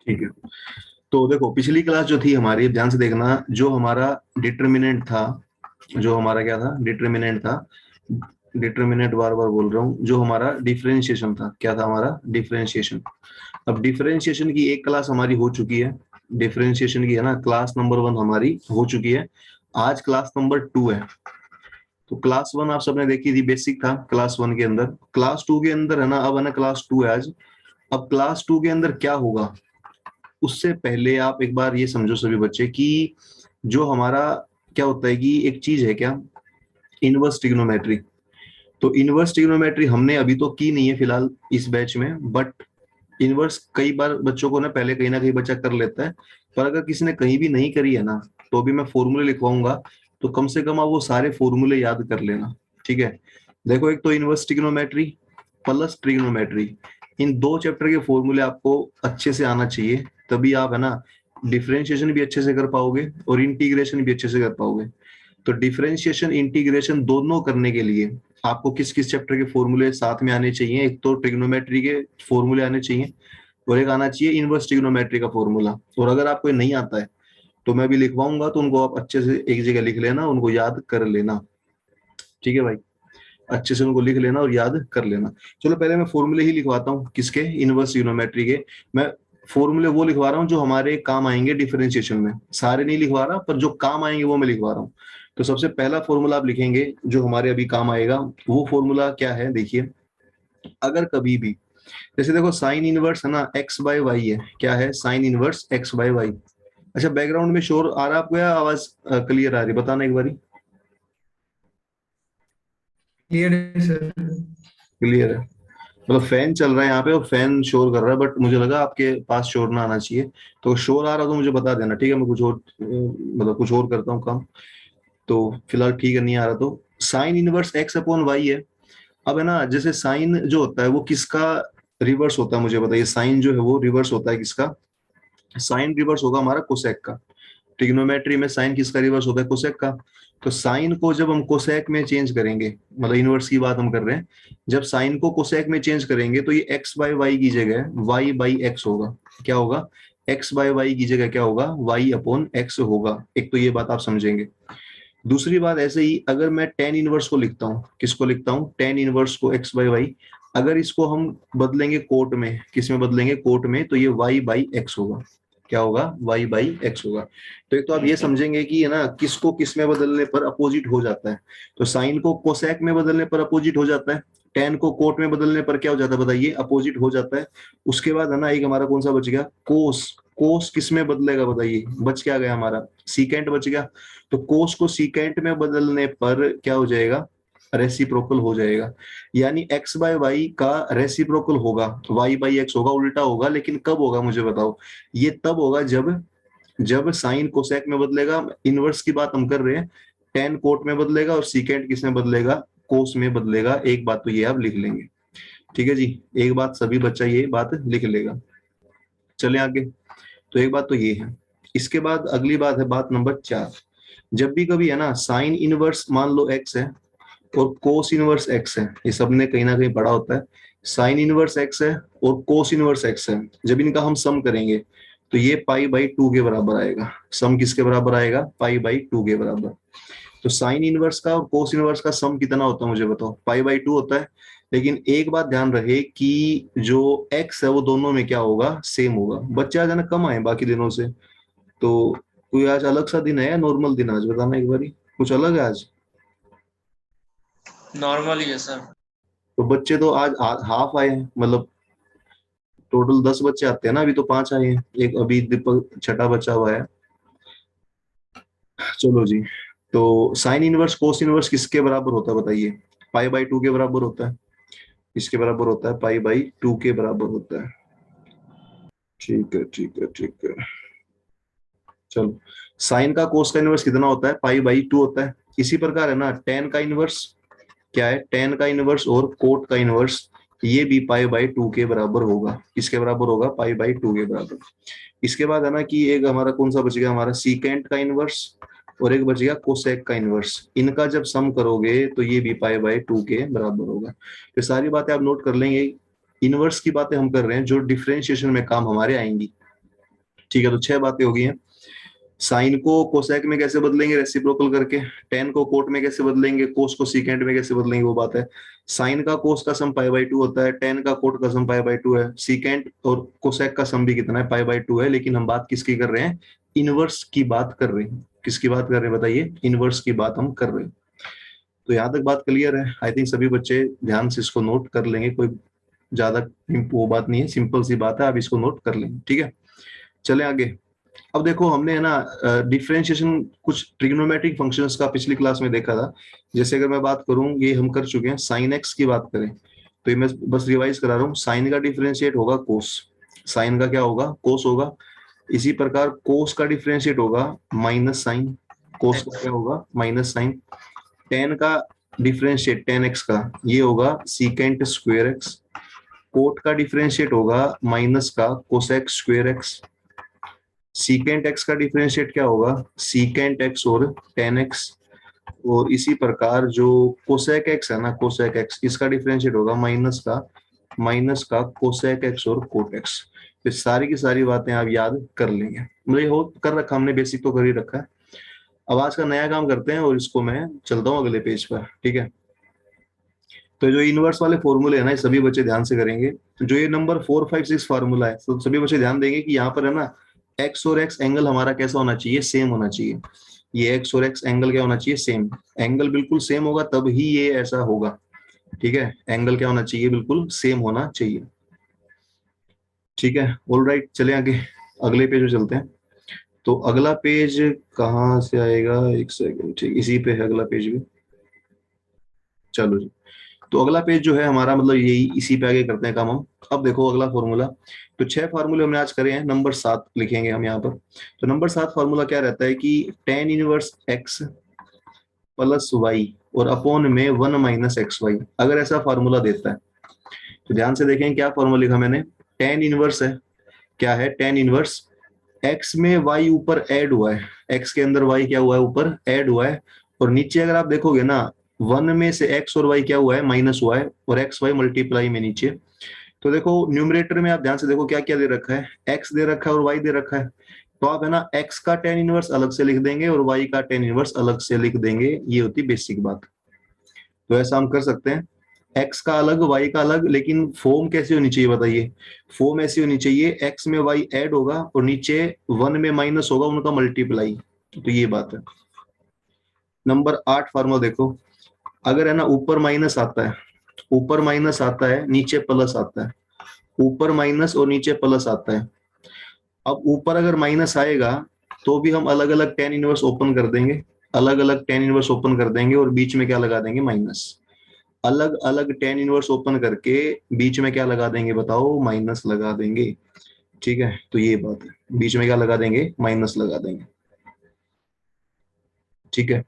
ठीक है। तो देखो पिछली क्लास जो थी हमारी, ध्यान से देखना, जो हमारा डिटर्मिनेंट था, जो हमारा क्या था, डिटर्मिनेंट था, डिटर्मिनेंट बार बार बोल रहा हूँ, जो हमारा डिफरेंशिएशन था, क्या था हमारा डिफरेंशिएशन। अब डिफरेंशिएशन की एक क्लास हमारी हो चुकी है, डिफरेंशिएशन की है ना, क्लास नंबर 1 हमारी हो चुकी है। आज क्लास नंबर 2 है। तो क्लास 1 आप सबने देखी थी, बेसिक था क्लास 1 के अंदर। क्लास 2 के अंदर है ना, अब है ना क्लास 2 है आज। अब क्लास 2 के अंदर क्या होगा, उससे पहले आप एक बार ये समझो सभी बच्चे कि जो हमारा क्या होता है कि एक चीज है क्या, इनवर्स ट्रिग्नोमेट्री। तो इनवर्स ट्रिग्नोमेट्री हमने अभी तो की नहीं है फिलहाल इस बैच में, बट इनवर्स कई बार बच्चों को ना कहीं बच्चा कर लेता है। पर अगर किसी ने कहीं भी नहीं करी है ना, तो भी मैं फॉर्मूले लिखवाऊंगा, तो कम से कम आप वो सारे फॉर्मूले याद कर लेना। ठीक है, देखो एक तो इनवर्स ट्रिग्नोमेट्री प्लस ट्रिग्नोमेट्री, इन दो चैप्टर के फॉर्मूले आपको अच्छे से आना चाहिए, तभी आप है ना डिफरेंशिएशन भी अच्छे से कर पाओगे और इंटीग्रेशन भी अच्छे से कर पाओगे। तो डिफरेंशिएशन इंटीग्रेशन दोनों करने के लिए आपको किस किस चैप्टर के फॉर्मूले साथ में आने चाहिए, एक तो ट्रिग्नोमेट्री के फॉर्मूले आने चाहिए और एक आना चाहिए इनवर्स ट्रिग्नोमेट्री का फॉर्मूला। और अगर आपको ये नहीं आता है तो मैं भी लिखवाऊंगा, तो उनको आप अच्छे से एक जगह लिख लेना, उनको याद कर लेना। ठीक है भाई, अच्छे से उनको लिख लेना और याद कर लेना। चलो पहले मैं फॉर्मूले ही लिखवाता हूँ, किसके, इनवर्स ट्रिग्नोमेट्री के। मैं फॉर्मूले वो लिखवा रहा हूँ जो हमारे काम आएंगे डिफरेंशिएशन में, सारे नहीं लिखवा रहा, पर जो काम आएंगे वो मैं लिखवा रहा हूँ। तो सबसे पहला फॉर्मूला आप लिखेंगे जो हमारे अभी काम आएगा, वो फॉर्मूला क्या है देखिए। अगर कभी भी, जैसे देखो साइन इनवर्स है ना एक्स बाय वाई है, क्या है, sine inverse X by Y. अच्छा बैकग्राउंड में शोर आ रहा है आपको या आवाज क्लियर आ रही, बताना एक बारी। क्लियर है सर। क्लियर है, मतलब फैन चल रहा है यहाँ पे और फैन शोर कर रहा है, बट मुझे लगा आपके पास शोर ना आना चाहिए। तो शोर आ रहा तो मुझे बता देना, ठीक है, मैं कुछ और मतलब कुछ और करता हूँ काम। तो फिलहाल ठीक है, नहीं आ रहा तो sine inverse X upon Y है। अब है ना, जैसे साइन जो होता है वो किसका रिवर्स होता है, मुझे बताइए, साइन जो है वो रिवर्स होता है किसका, साइन रिवर्स होगा हमारा कोसेक का। ट्रिग्नोमेट्री में साइन किसका रिवर्स होता है, कोसेक का। तो साइन को जब हम कोसेक में चेंज करेंगे, मतलब इनवर्स की बात हम कर रहे हैं, जब साइन को कोसेक में चेंज करेंगे तो ये एक्स बाय वाई की जगह वाई बाई एक्स होगा। क्या होगा, एक्स बाय वाई की जगह क्या होगा, वाई अपॉन एक्स होगा। एक तो ये बात आप समझेंगे। दूसरी बात, ऐसे ही अगर मैं टेन इनवर्स को लिखता हूँ, किसको लिखता हूँ, टेन इनवर्स को एक्स बाय वाई, अगर इसको हम बदलेंगे कोट में, किस में बदलेंगे, कोट में, तो ये वाई बाई एक्स होगा। क्या होगा, वाई बाई एक्स होगा। तो एक तो आप ये समझेंगे कि है ना किसको किस में बदलने पर अपोजिट हो जाता है। तो साइन को कोसेक में बदलने पर अपोजिट हो जाता है, टेन को कोट में बदलने पर क्या हो जाता है बताइए, अपोजिट हो जाता है। उसके बाद है ना एक हमारा कौन सा बच गया, कोस। कोस किस में बदलेगा बताइए, बच क्या गया हमारा, सीकेंट बच गया। तो कोस को सीकेंट में बदलने पर क्या हो जाएगा, रेसिप्रोकल हो जाएगा। यानी एक्स बाय वाई का रेसिप्रोकल होगा, वाई बाई एक्स होगा, उल्टा होगा। लेकिन कब होगा मुझे बताओ, ये तब होगा जब जब साइन कोसेक में बदलेगा, इनवर्स की बात हम कर रहे हैं, टेन कोट में बदलेगा और सीकेंट किस में बदलेगा, कोस में बदलेगा। एक बात तो ये आप लिख लेंगे, ठीक है जी, एक बात सभी बच्चा ये बात लिख लेगा। चले आगे, तो एक बात तो ये है। इसके बाद अगली बात है, बात नंबर 4। जब भी कभी है ना साइन इनवर्स मान लो एक्स है और कोस इनवर्स एक्स है, ये सबने कहीं ना कहीं पढ़ा होता है, साइन इनवर्स एक्स है और कोस इनवर्स एक्स है, जब इनका हम सम करेंगे तो ये पाई बाई 2 के बराबर आएगा। सम किसके बराबर आएगा, पाई बाई 2 के बराबर। तो साइन इनवर्स का और कोस इनवर्स का सम कितना होता है मुझे बताओ, पाई बाई 2 होता है। लेकिन एक बात ध्यान रहे कि जो एक्स है वो दोनों में क्या होगा, सेम होगा। बच्चे आज है ना कम आए बाकी दिनों से, तो कोई आज अलग सा दिन है या नॉर्मल दिन, आज बताना एक बारी, कुछ अलग है आज। नॉर्मल ही है सर। तो बच्चे तो आज हाफ आए हैं, मतलब टोटल 10 बच्चे आते हैं ना, अभी तो 5 आए हैं, एक अभी दीपक छठा बच्चा हुआ है। चलो जी, तो साइन इनवर्स कोस इनवर्स किसके बराबर होता है बताइए, पाई बाई 2 के बराबर होता है। इसके बराबर होता है, पाई बाई 2 के बराबर होता है। ठीक है ठीक है ठीक है, चलो। साइन का कोस का इनवर्स कितना होता है, पाई बाई 2 होता है। इसी प्रकार है ना टेन का इनवर्स, क्या है, टेन का इनवर्स और कोट का इनवर्स, ये भी पाई बाई 2 के बराबर होगा। किसके बराबर होगा, पाई बाई 2 के बराबर। इसके बाद है ना कि एक हमारा कौन सा बच गया, हमारा सीकेंट का इनवर्स और एक बच गया कोसेक का इनवर्स। इनका जब सम करोगे तो ये भी पाई बाई 2 के बराबर होगा। तो सारी बातें आप नोट कर लेंगे, इनवर्स की बातें हम कर रहे हैं जो डिफरेंशिएशन में काम हमारे आएंगी। ठीक है, तो 6 बातें हो गई हैं। साइन को कोसेक में कैसे बदलेंगे, रेसिप्रोकल करके। टेन को कोट में कैसे बदलेंगे, कोस को सीकेंट में कैसे बदलेंगे, वो बात है। साइन का कोस का सम पाई/2 होता है, टेन का कोट का सम पाई/2 है, सीकेंट और कोसेक का सम भी कितना है, पाई/2 है। लेकिन हम बात किसकी कर रहे हैं, इनवर्स की बात कर रहे हैं। किसकी बात कर रहे हैं बताइए, इनवर्स की बात हम कर रहे हैं। तो यहाँ तक बात क्लियर है। आई थिंक सभी बच्चे ध्यान से इसको नोट कर लेंगे, कोई ज्यादा वो बात नहीं है, सिंपल सी बात है, आप इसको नोट कर लेंगे। ठीक है, चले आगे। अब देखो हमने है ना डिफरेंशिएशन कुछ ट्रिग्नोमेट्रिक फंक्शंस का पिछली क्लास में देखा था। जैसे अगर मैं बात करूं, ये हम कर चुके हैं, साइन एक्स की बात करें तो ये मैं बस रिवाइज करा रहा हूँ। साइन का डिफरेंशिएट होगा कोस, साइन का क्या होगा, कोस होगा। इसी प्रकार कोस का डिफरेंशिएट होगा माइनस साइन, कोस का क्या होगा, माइनस साइन। टेन का डिफरेंशिएट, टेन एक्स का, ये होगा सीकेंट स्क्वेयर एक्स। कोट का डिफरेंशिएट होगा माइनस का cosec square x. Secant x का डिफरेंशिएट क्या होगा, सीकेंट एक्स और टेन एक्स। और इसी प्रकार जो कोसेक एक्स है ना, कोसेक एक्स, इसका डिफरेंशिएट होगा माइनस का कोसेक एक्स और कोट एक्स। तो सारी की सारी बातें आप याद कर लेंगे, मुझे हो कर रखा, हमने बेसिक तो कर ही रखा है। अब आज का नया काम करते हैं और इसको मैं चलता हूँ अगले पेज पर। ठीक है, तो जो इनवर्स वाले फॉर्मूले है ना, ये सभी बच्चे ध्यान से करेंगे। जो ये नंबर 4, 5, 6 फार्मूला है, तो सभी बच्चे ध्यान देंगे कि यहाँ पर है ना, एक्स और एक्स एंगल हमारा कैसा होना चाहिए, सेम होना चाहिए। ये एक्स और एक्स एंगल क्या होना चाहिए, सेम। एंगल बिल्कुल सेम होगा तब ही ये ऐसा होगा। ठीक है, एंगल क्या होना चाहिए, बिल्कुल सेम होना चाहिए। ठीक है, ऑल राइट, चले आगे अगले पेज में चलते हैं। तो अगला पेज कहाँ से आएगा, एक सेकंड, ठीक, इसी पे है अगला पेज भी। चलो जी, तो अगला पेज जो है हमारा, मतलब यही, इसी पे आगे करते हैं काम हम। अब देखो अगला फॉर्मूला, तो 6 फार्मूले हमने आज करे हैं, नंबर 7 लिखेंगे हम यहाँ पर। तो नंबर 7 फार्मूला क्या रहता है कि tan inverse x plus Y और अपॉन में 1 - XY, अगर ऐसा फार्मूला देता है तो ध्यान से देखें क्या फार्मूला लिखा मैंने। टेन इनवर्स है, क्या है, टेन इनवर्स एक्स में वाई ऊपर ऐड हुआ है, एक्स के अंदर वाई क्या हुआ है, ऊपर ऐड हुआ है। और नीचे अगर आप देखोगे ना, 1 में से एक्स और वाई क्या हुआ है, माइनस हुआ है, और एक्स वाई मल्टीप्लाई में नीचे। तो देखो न्यूमरेटर में आप ध्यान से देखो क्या क्या दे रखा है, एक्स दे रखा है और वाई दे रखा है। तो आप है ना एक्स का टेन इनवर्स अलग से लिख देंगे और वाई का टेन इनवर्स अलग से लिख देंगे, ये होती बेसिक बात। तो ऐसा हम कर सकते हैं, एक्स का अलग वाई का अलग, लेकिन फॉर्म कैसी होनी चाहिए बताइए। फॉर्म ऐसी होनी चाहिए, एक्स में वाई ऐड होगा और नीचे 1 में माइनस होगा, उनका मल्टीप्लाई। तो ये बात है। नंबर 8 फार्मूला देखो, अगर है ना ऊपर माइनस आता है, ऊपर माइनस आता है, नीचे प्लस आता है, ऊपर माइनस और नीचे प्लस आता है। अब ऊपर अगर माइनस आएगा तो भी हम अलग अलग टेन इनवर्स ओपन कर देंगे, अलग अलग टेन इनवर्स ओपन कर देंगे और बीच में क्या लगा देंगे, माइनस। अलग अलग टेन इनवर्स ओपन करके बीच में क्या लगा देंगे बताओ, माइनस लगा देंगे। ठीक है, तो ये बात है, बीच में क्या लगा देंगे, माइनस लगा देंगे। ठीक है,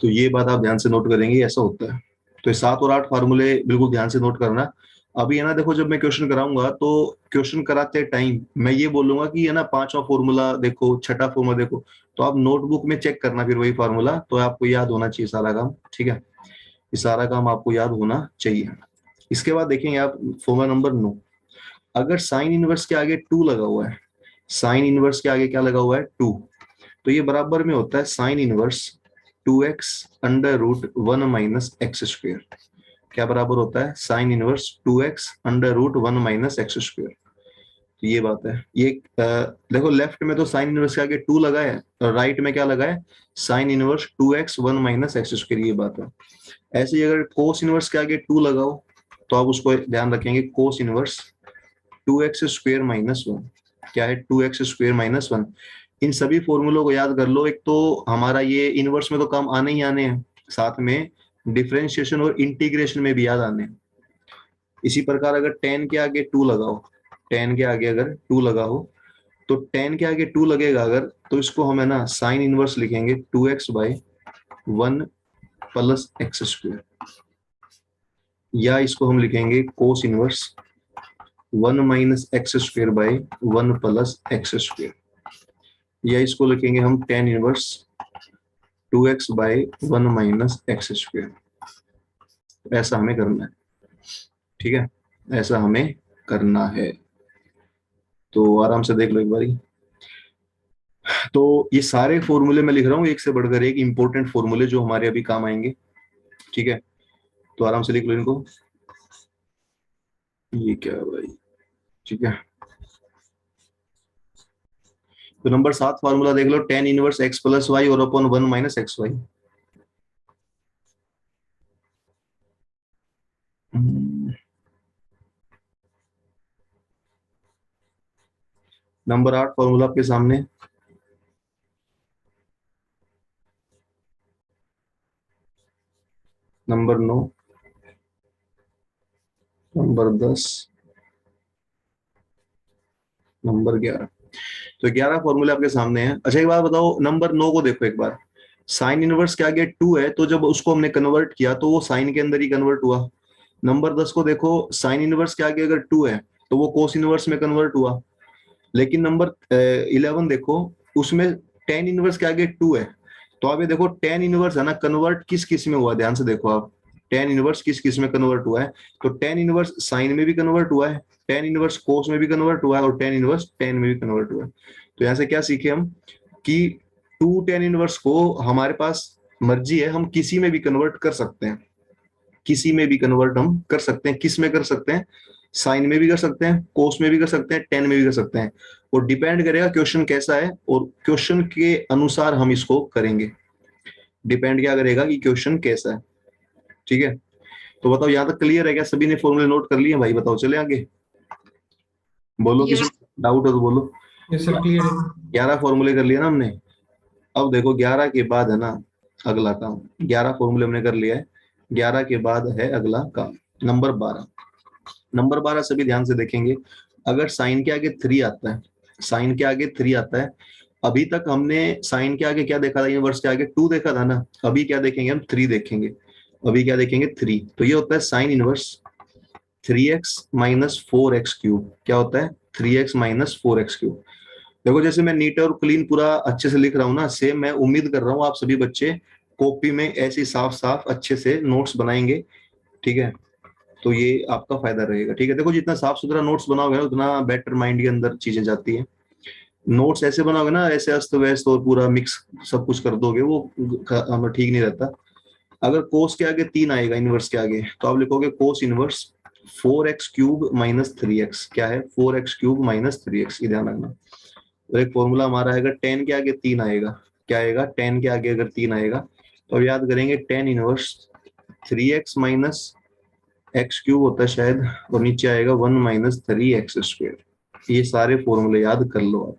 तो ये बात आप ध्यान से नोट करेंगे, ऐसा होता है। तो ये 7 और 8 फार्मूले बिल्कुल ध्यान से नोट करना। अभी है ना देखो, जब मैं क्वेश्चन कराऊंगा तो क्वेश्चन कराते टाइम मैं ये बोलूंगा कि है ना 5वां फॉर्मूला देखो, छठा फॉर्मूला देखो, तो आप नोटबुक में चेक करना फिर वही फार्मूला, तो आपको याद होना चाहिए सारा काम। ठीक है, ये सारा काम आपको याद होना चाहिए। इसके बाद देखेंगे आप फॉर्मूला नंबर 9। अगर साइन इनवर्स के आगे 2 लगा हुआ है, साइन इनवर्स के आगे क्या लगा हुआ है, 2, तो ये बराबर में होता है sine inverse 2x under root 1 - x²। क्या बराबर होता है, sine inverse 2x under root 1 - x²। तो ये बात है। ये देखो लेफ्ट में तो साइन इनवर्स के आगे 2 लगा है और राइट में क्या लगा है, साइन इनवर्स 2x 1 - x², ये बात है। ऐसे ही अगर कोस इनवर्स के आगे 2 लगाओ तो आप उसको ध्यान रखेंगे, कोस इनवर्स 2x² - 1, क्या है, 2x² - 1। इन सभी फॉर्मूलों को याद कर लो। एक तो हमारा ये इनवर्स में तो काम आने ही आने हैं, साथ में डिफरेंशिएशन और इंटीग्रेशन में भी याद आने हैं। इसी प्रकार अगर टेन के आगे 2 लगाओ, टेन के आगे अगर 2 लगा हो, तो टेन के आगे 2 लगेगा अगर, तो इसको हम है ना साइन इनवर्स लिखेंगे 2x/1 + x², या इसको हम लिखेंगे कोस इनवर्स 1 - x²/1 + x², या इसको लिखेंगे हम टेन इनवर्स 2x/1 - x²। ऐसा हमें करना है। ठीक है, ऐसा हमें करना है। तो आराम से देख लो एक बारी। तो ये सारे फॉर्मूले मैं लिख रहा हूँ एक से बढ़कर एक इंपॉर्टेंट फॉर्मूले जो हमारे अभी काम आएंगे, ठीक है। तो आराम से लिख लो इनको। ये क्या है भाई, ठीक है। तो नंबर 7 फार्मूला देख लो, tan inverse x plus Y और upon 1 minus x y. Number 8 formula आपके सामने। Number 9, number 10, number 11। तो 11 फॉर्मूले आपके सामने हैं। अच्छा एक बात बताओ, नंबर 9 को देखो एक बार। साइन इनवर्स के आगे 2 है, तो जब उसको हमने कन्वर्ट किया तो वो साइन के अंदर ही कन्वर्ट हुआ। नंबर 10 को देखो, साइन इनवर्स के आगे अगर 2 है तो वो कोस इनवर्स में कन्वर्ट हुआ। लेकिन नंबर 11 देखो, उसमें टेन इनवर्स के आगे 2 है। तो आप ये देखो टेन इनवर्स है ना, कन्वर्ट किस किस में हुआ, ध्यान से देखो आप। टेन इनवर्स किस किस में कन्वर्ट हुआ है? तो टेन इनवर्स साइन में भी कन्वर्ट हुआ है, टेन इनवर्स कोस में भी कन्वर्ट हुआ है, और टेन इनवर्स टेन में भी कन्वर्ट हुआ है। तो यहाँ से क्या सीखे हम कि 2 टेन इनवर्स को हमारे पास मर्जी है, हम किसी में भी कन्वर्ट कर सकते हैं। किसी में भी कन्वर्ट हम कर सकते हैं। किस में कर सकते हैं? साइन में भी कर सकते हैं, कोस में भी कर सकते हैं, टेन में भी कर सकते हैं। और डिपेंड करेगा क्वेश्चन कैसा है, और क्वेश्चन के अनुसार हम इसको करेंगे। डिपेंड क्या करेगा कि क्वेश्चन कैसा है, ठीक है। तो बताओ यहाँ तक क्लियर है क्या? सभी ने फॉर्मूले नोट कर लिए भाई? बताओ चले आगे, बोलो किसी डाउट है तो बोलो। यस सर, क्लियर है। 11 फॉर्मूले कर लिए ना हमने। अब देखो 11 के बाद है ना अगला काम। 11 फॉर्मूले हमने कर लिया है, 11 के बाद है अगला काम नंबर 12। नंबर 12 सभी ध्यान से देखेंगे। अगर साइन के आगे 3 आता है, साइन के आगे 3 आता है, अभी तक हमने साइन के आगे क्या देखा था? इनवर्स के आगे 2 देखा था ना। अभी क्या देखेंगे हम? 3 देखेंगे। अभी क्या देखेंगे? 3। तो ये होता है sine inverse 3x minus 4x cube. क्या होता है? 3x minus 4x cube. देखो जैसे मैं नीट और क्लीन पूरा अच्छे से लिख रहा हूँ ना, सेम मैं उम्मीद कर रहा हूँ आप सभी बच्चे कॉपी में ऐसे साफ साफ अच्छे से नोट्स बनाएंगे, ठीक है। तो ये आपका फायदा रहेगा, ठीक है। देखो जितना साफ सुथरा नोट्स बनाओगे ना, उतना बेटर माइंड के अंदर चीजें जाती है। नोट्स ऐसे बनाओगे ना, ऐसे अस्त व्यस्त और पूरा मिक्स सब कुछ कर दोगे, वो ठीक नहीं रहता। अगर कोस के आगे 3 आएगा इनवर्स के आगे, तो आप लिखोगे cos inverse 4x cube minus 3x। क्या है? 4x क्यूब माइनस 3x, ये ध्यान रखना। तो एक फॉर्मूला हमारा आएगा, 10 के आगे 3 आएगा। क्या आएगा? 10 के आगे अगर 3 आएगा तो अब याद करेंगे 10 inverse 3x minus x cube होता है शायद, और नीचे आएगा 1 माइनस 3x स्क्वायर। ये सारे फॉर्मूले याद कर लो आप,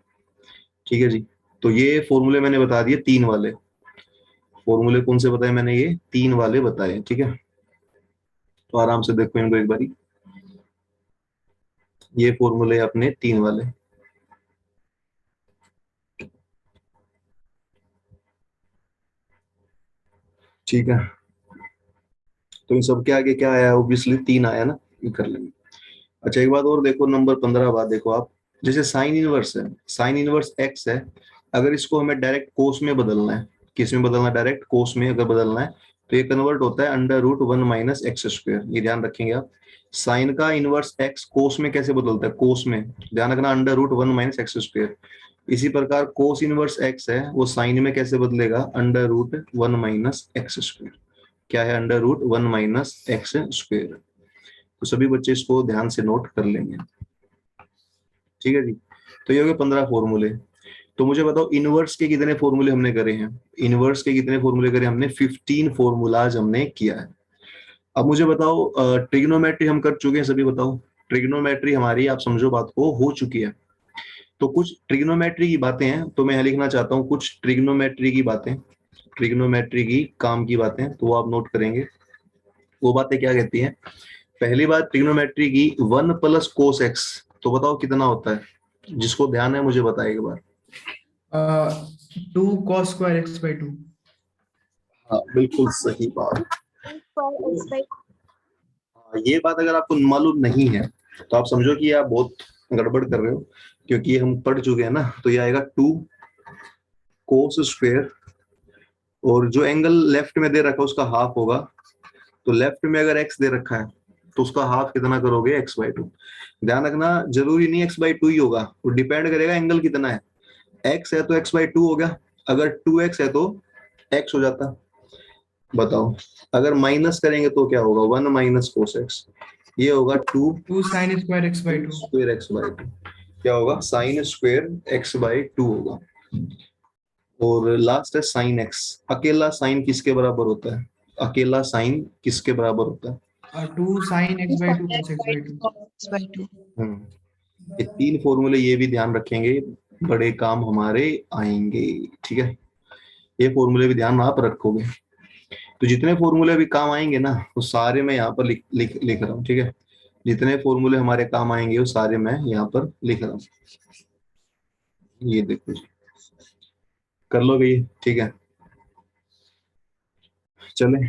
ठीक है जी। तो ये फॉर्मूले मैंने बता दिए 3 वाले। फॉर्मूले कौन से बताए मैंने? ये 3 वाले बताए, ठीक है। तो आराम से देखो इनको एक बारी। ये फॉर्मूले अपने 3 वाले, ठीक है। तो इन सबके आगे क्या आया? ऑब्वियसली 3 आया ना, ये कर लेंगे। अच्छा एक बात और देखो, नंबर 15 बात देखो आप। जैसे साइन इनवर्स है, साइन इनवर्स एक्स है, अगर इसको हमें डायरेक्ट कोस में बदलना है, किस में बदलना है? डायरेक्ट कोस में अगर बदलना है तो ये कन्वर्ट होता है under root 1 minus X square. ये ध्यान रखेंगे आप। साइन का इनवर्स एक्स कोस में कैसे बदलता है? कोस में ध्यान रखना, under root 1 minus X square. इसी प्रकार कोस इनवर्स एक्स है, वो साइन में कैसे बदलेगा? Under root 1 minus X square. क्या है? Under root 1 minus X square. तो सभी बच्चे इसको ध्यान से नोट कर लेंगे, ठीक है जी। तो ये हो गए 15 फॉर्मूले। तो मुझे बताओ इनवर्स के कितने फॉर्मूले हमने करे हैं? इनवर्स के कितने फॉर्मूले करे हमने? 15 फॉर्मूलाज हमने किया है। अब मुझे बताओ ट्रिग्नोमेट्री हम कर चुके हैं सभी, बताओ। ट्रिग्नोमेट्री हमारी, आप समझो बात को, हो चुकी है। तो कुछ ट्रिग्नोमेट्री की बातें हैं, तो मैं यहाँ लिखना चाहता हूँ कुछ ट्रिग्नोमेट्री की बातें, ट्रिग्नोमेट्री की काम की बातें, तो वो आप नोट करेंगे। वो बातें क्या कहती हैं? पहली बात ट्रिग्नोमेट्री की, 1 प्लस कोस एक्स। तो बताओ कितना होता है? जिसको ध्यान है मुझे बताए एक बार। 2 cos² x/2। हाँ बिल्कुल सही बात। ये बात अगर आपको मालूम नहीं है तो आप समझो कि आप बहुत गड़बड़ कर रहे हो, क्योंकि ये हम पढ़ चुके हैं ना। तो ये आएगा 2 कोस स्क्वायर, और जो एंगल लेफ्ट में दे रखा है उसका हाफ होगा। तो लेफ्ट में अगर एक्स दे रखा है तो उसका हाफ कितना करोगे, x/2। ध्यान रखना जरूरी नहीं x/2 ही होगा, वो डिपेंड करेगा एंगल कितना है। x है तो x/2 हो गया, अगर 2x है तो x हो जाता। बताओ, अगर माइनस करेंगे तो क्या होगा, 1 माइनस कोस एक्स, ये होगा 2 2 sin square x by 2. Square x/2। क्या होगा, साइन स्क्वायर x/2 होगा। और लास्ट है साइन x। अकेला साइन किसके बराबर होता है, अकेला साइन किसके बराबर होता है? 2 sin x by 2 cos x by 2. ये तीन फॉर्मूले, ये भी ध्यान रखेंगे, बड़े काम हमारे आएंगे। ठीक है, ये फॉर्मूले भी ध्यान आप रखोगे, तो जितने फॉर्मूले भी काम आएंगे ना वो सारे मैं यहाँ पर लिख रहा हूँ। ठीक है, जितने फॉर्मूले हमारे काम आएंगे वो सारे मैं यहाँ पर लिख रहा हूँ। ये देखो जी, कर लो भाई। ठीक है, चले